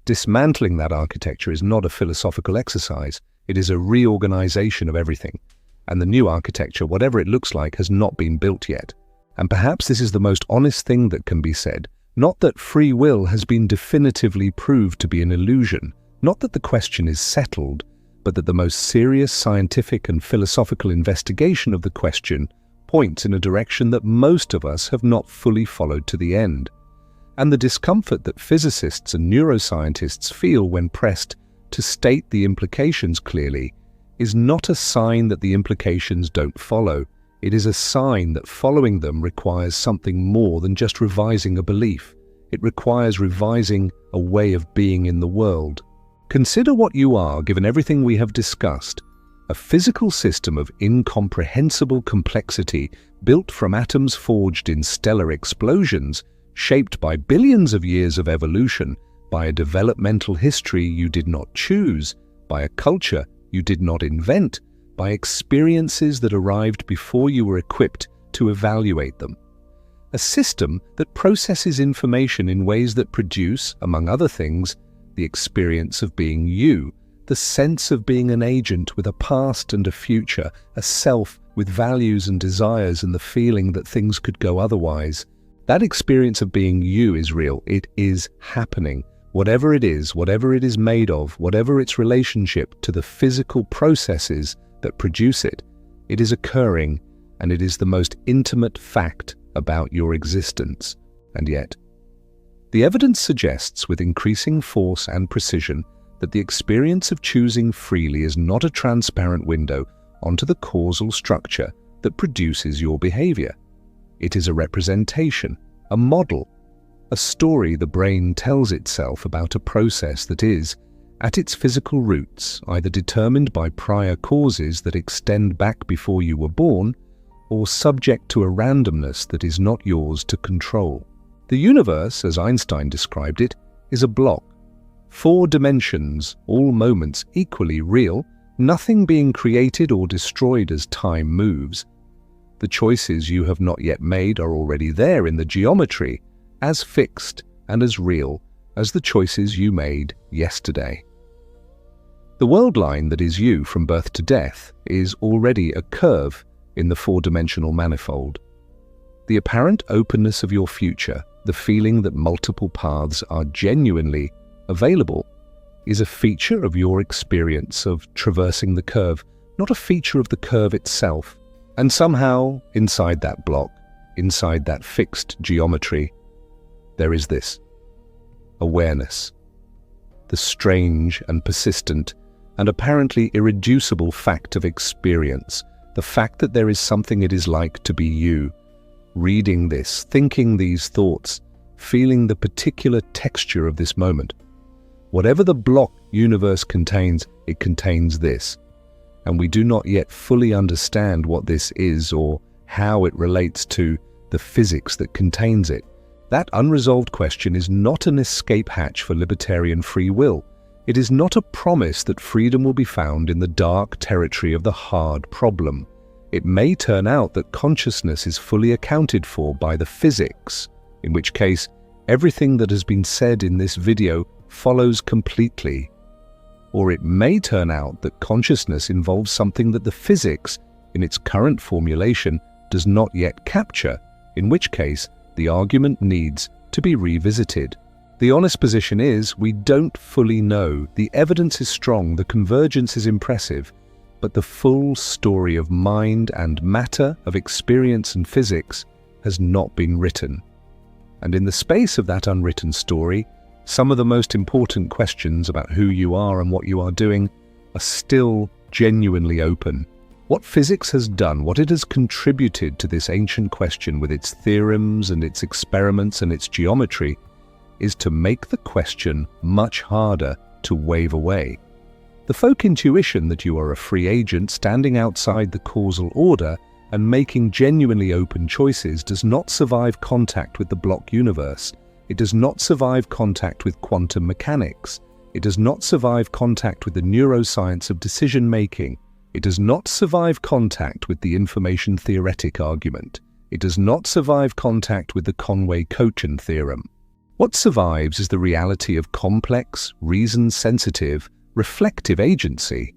Dismantling that architecture is not a philosophical exercise. It is a reorganization of everything. And the new architecture, whatever it looks like, has not been built yet. And perhaps this is the most honest thing that can be said. Not that free will has been definitively proved to be an illusion, not that the question is settled, but that the most serious scientific and philosophical investigation of the question points in a direction that most of us have not fully followed to the end. And the discomfort that physicists and neuroscientists feel when pressed to state the implications clearly is not a sign that the implications don't follow. It is a sign that following them requires something more than just revising a belief. It requires revising a way of being in the world. Consider what you are, given everything we have discussed. A physical system of incomprehensible complexity built from atoms forged in stellar explosions, shaped by billions of years of evolution, by a developmental history you did not choose, by a culture you did not invent, by experiences that arrived before you were equipped to evaluate them. A system that processes information in ways that produce, among other things, the experience of being you, the sense of being an agent with a past and a future, a self with values and desires, and the feeling that things could go otherwise. That experience of being you is real. It is happening. Whatever it is made of, whatever its relationship to the physical processes that produce it, it is occurring, and it is the most intimate fact about your existence. And yet, the evidence suggests with increasing force and precision that the experience of choosing freely is not a transparent window onto the causal structure that produces your behavior. It is a representation, a model, a story the brain tells itself about a process that is, at its physical roots, either determined by prior causes that extend back before you were born, or subject to a randomness that is not yours to control. The universe, as Einstein described it, is a block. 4 dimensions, all moments equally real, nothing being created or destroyed as time moves. The choices you have not yet made are already there in the geometry, as fixed and as real as the choices you made yesterday. The world line that is you from birth to death is already a curve in the 4-dimensional manifold. The apparent openness of your future, the feeling that multiple paths are genuinely available, is a feature of your experience of traversing the curve, not a feature of the curve itself. And somehow, inside that block, inside that fixed geometry, there is this awareness, the strange and persistent and apparently irreducible fact of experience, the fact that there is something it is like to be you, reading this, thinking these thoughts, feeling the particular texture of this moment. Whatever the block universe contains, it contains this, and we do not yet fully understand what this is or how it relates to the physics that contains it. That unresolved question is not an escape hatch for libertarian free will. It is not a promise that freedom will be found in the dark territory of the hard problem. It may turn out that consciousness is fully accounted for by the physics, in which case everything that has been said in this video follows completely. Or it may turn out that consciousness involves something that the physics, in its current formulation, does not yet capture, in which case the argument needs to be revisited. The honest position is, we don't fully know. The evidence is strong, the convergence is impressive, but the full story of mind and matter, of experience and physics, has not been written. And in the space of that unwritten story, some of the most important questions about who you are and what you are doing are still genuinely open. What physics has done, what it has contributed to this ancient question with its theorems and its experiments and its geometry, is to make the question much harder to wave away. The folk intuition that you are a free agent standing outside the causal order and making genuinely open choices does not survive contact with the block universe. It does not survive contact with quantum mechanics. It does not survive contact with the neuroscience of decision-making. It does not survive contact with the information theoretic argument. It does not survive contact with the Conway-Kochen theorem. What survives is the reality of complex, reason-sensitive, reflective agency.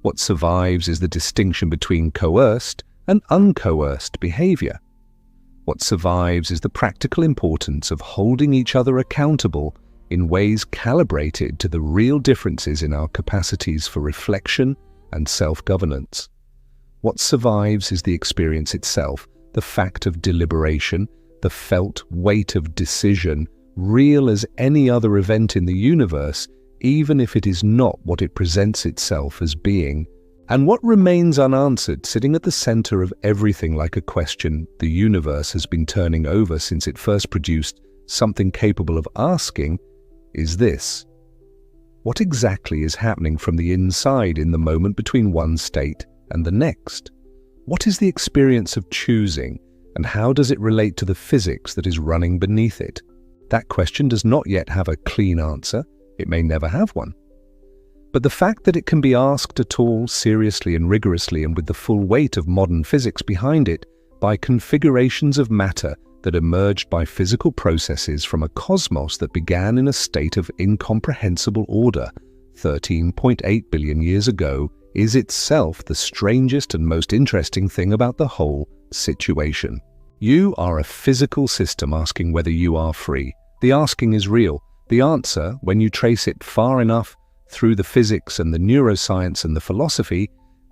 What survives is the distinction between coerced and uncoerced behavior. What survives is the practical importance of holding each other accountable in ways calibrated to the real differences in our capacities for reflection and self-governance. What survives is the experience itself, the fact of deliberation, the felt weight of decision, real as any other event in the universe, even if it is not what it presents itself as being. And what remains unanswered, sitting at the center of everything like a question the universe has been turning over since it first produced something capable of asking, is this: what exactly is happening from the inside in the moment between one state and the next? What is the experience of choosing, and how does it relate to the physics that is running beneath it? That question does not yet have a clean answer. It may never have one. But the fact that it can be asked at all seriously and rigorously and with the full weight of modern physics behind it by configurations of matter that emerged by physical processes from a cosmos that began in a state of incomprehensible order 13.8 billion years ago is itself the strangest and most interesting thing about the whole situation. You are a physical system asking whether you are free. The asking is real. The answer, when you trace it far enough through the physics and the neuroscience and the philosophy,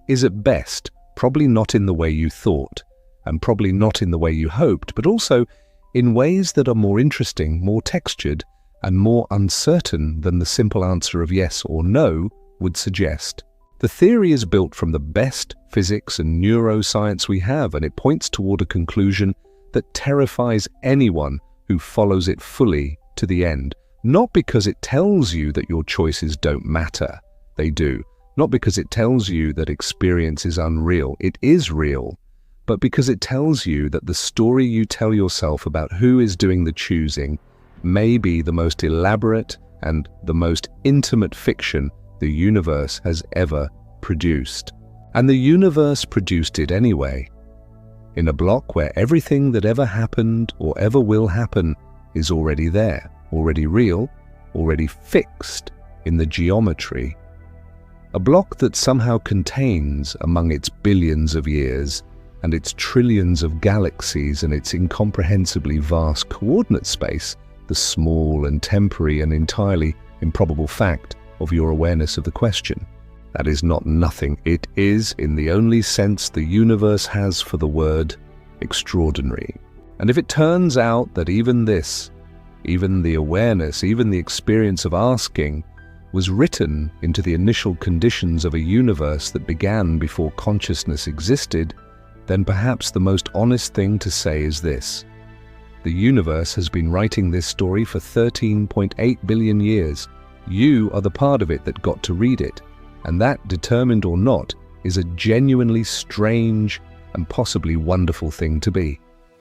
is at best probably not in the way you thought, and probably not in the way you hoped, but also in ways that are more interesting, more textured, and more uncertain than the simple answer of yes or no would suggest. The theory is built from the best physics and neuroscience we have, and it points toward a conclusion that terrifies anyone who follows it fully to the end. Not because it tells you that your choices don't matter. They do. Not because it tells you that experience is unreal. It is real. But because it tells you that the story you tell yourself about who is doing the choosing may be the most elaborate and the most intimate fiction the universe has ever produced. And the universe produced it anyway. In a block where everything that ever happened or ever will happen is already there, already real, already fixed in the geometry. A block that somehow contains, among its billions of years and its trillions of galaxies and its incomprehensibly vast coordinate space, the small and temporary and entirely improbable fact of your awareness of the question. That is not nothing. It is, in the only sense the universe has for the word, extraordinary. And if it turns out that even this, even the awareness, even the experience of asking, was written into the initial conditions of a universe that began before consciousness existed, then perhaps the most honest thing to say is this. The universe has been writing this story for 13.8 billion years. You are the part of it that got to read it, and that, determined or not, is a genuinely strange and possibly wonderful thing to be.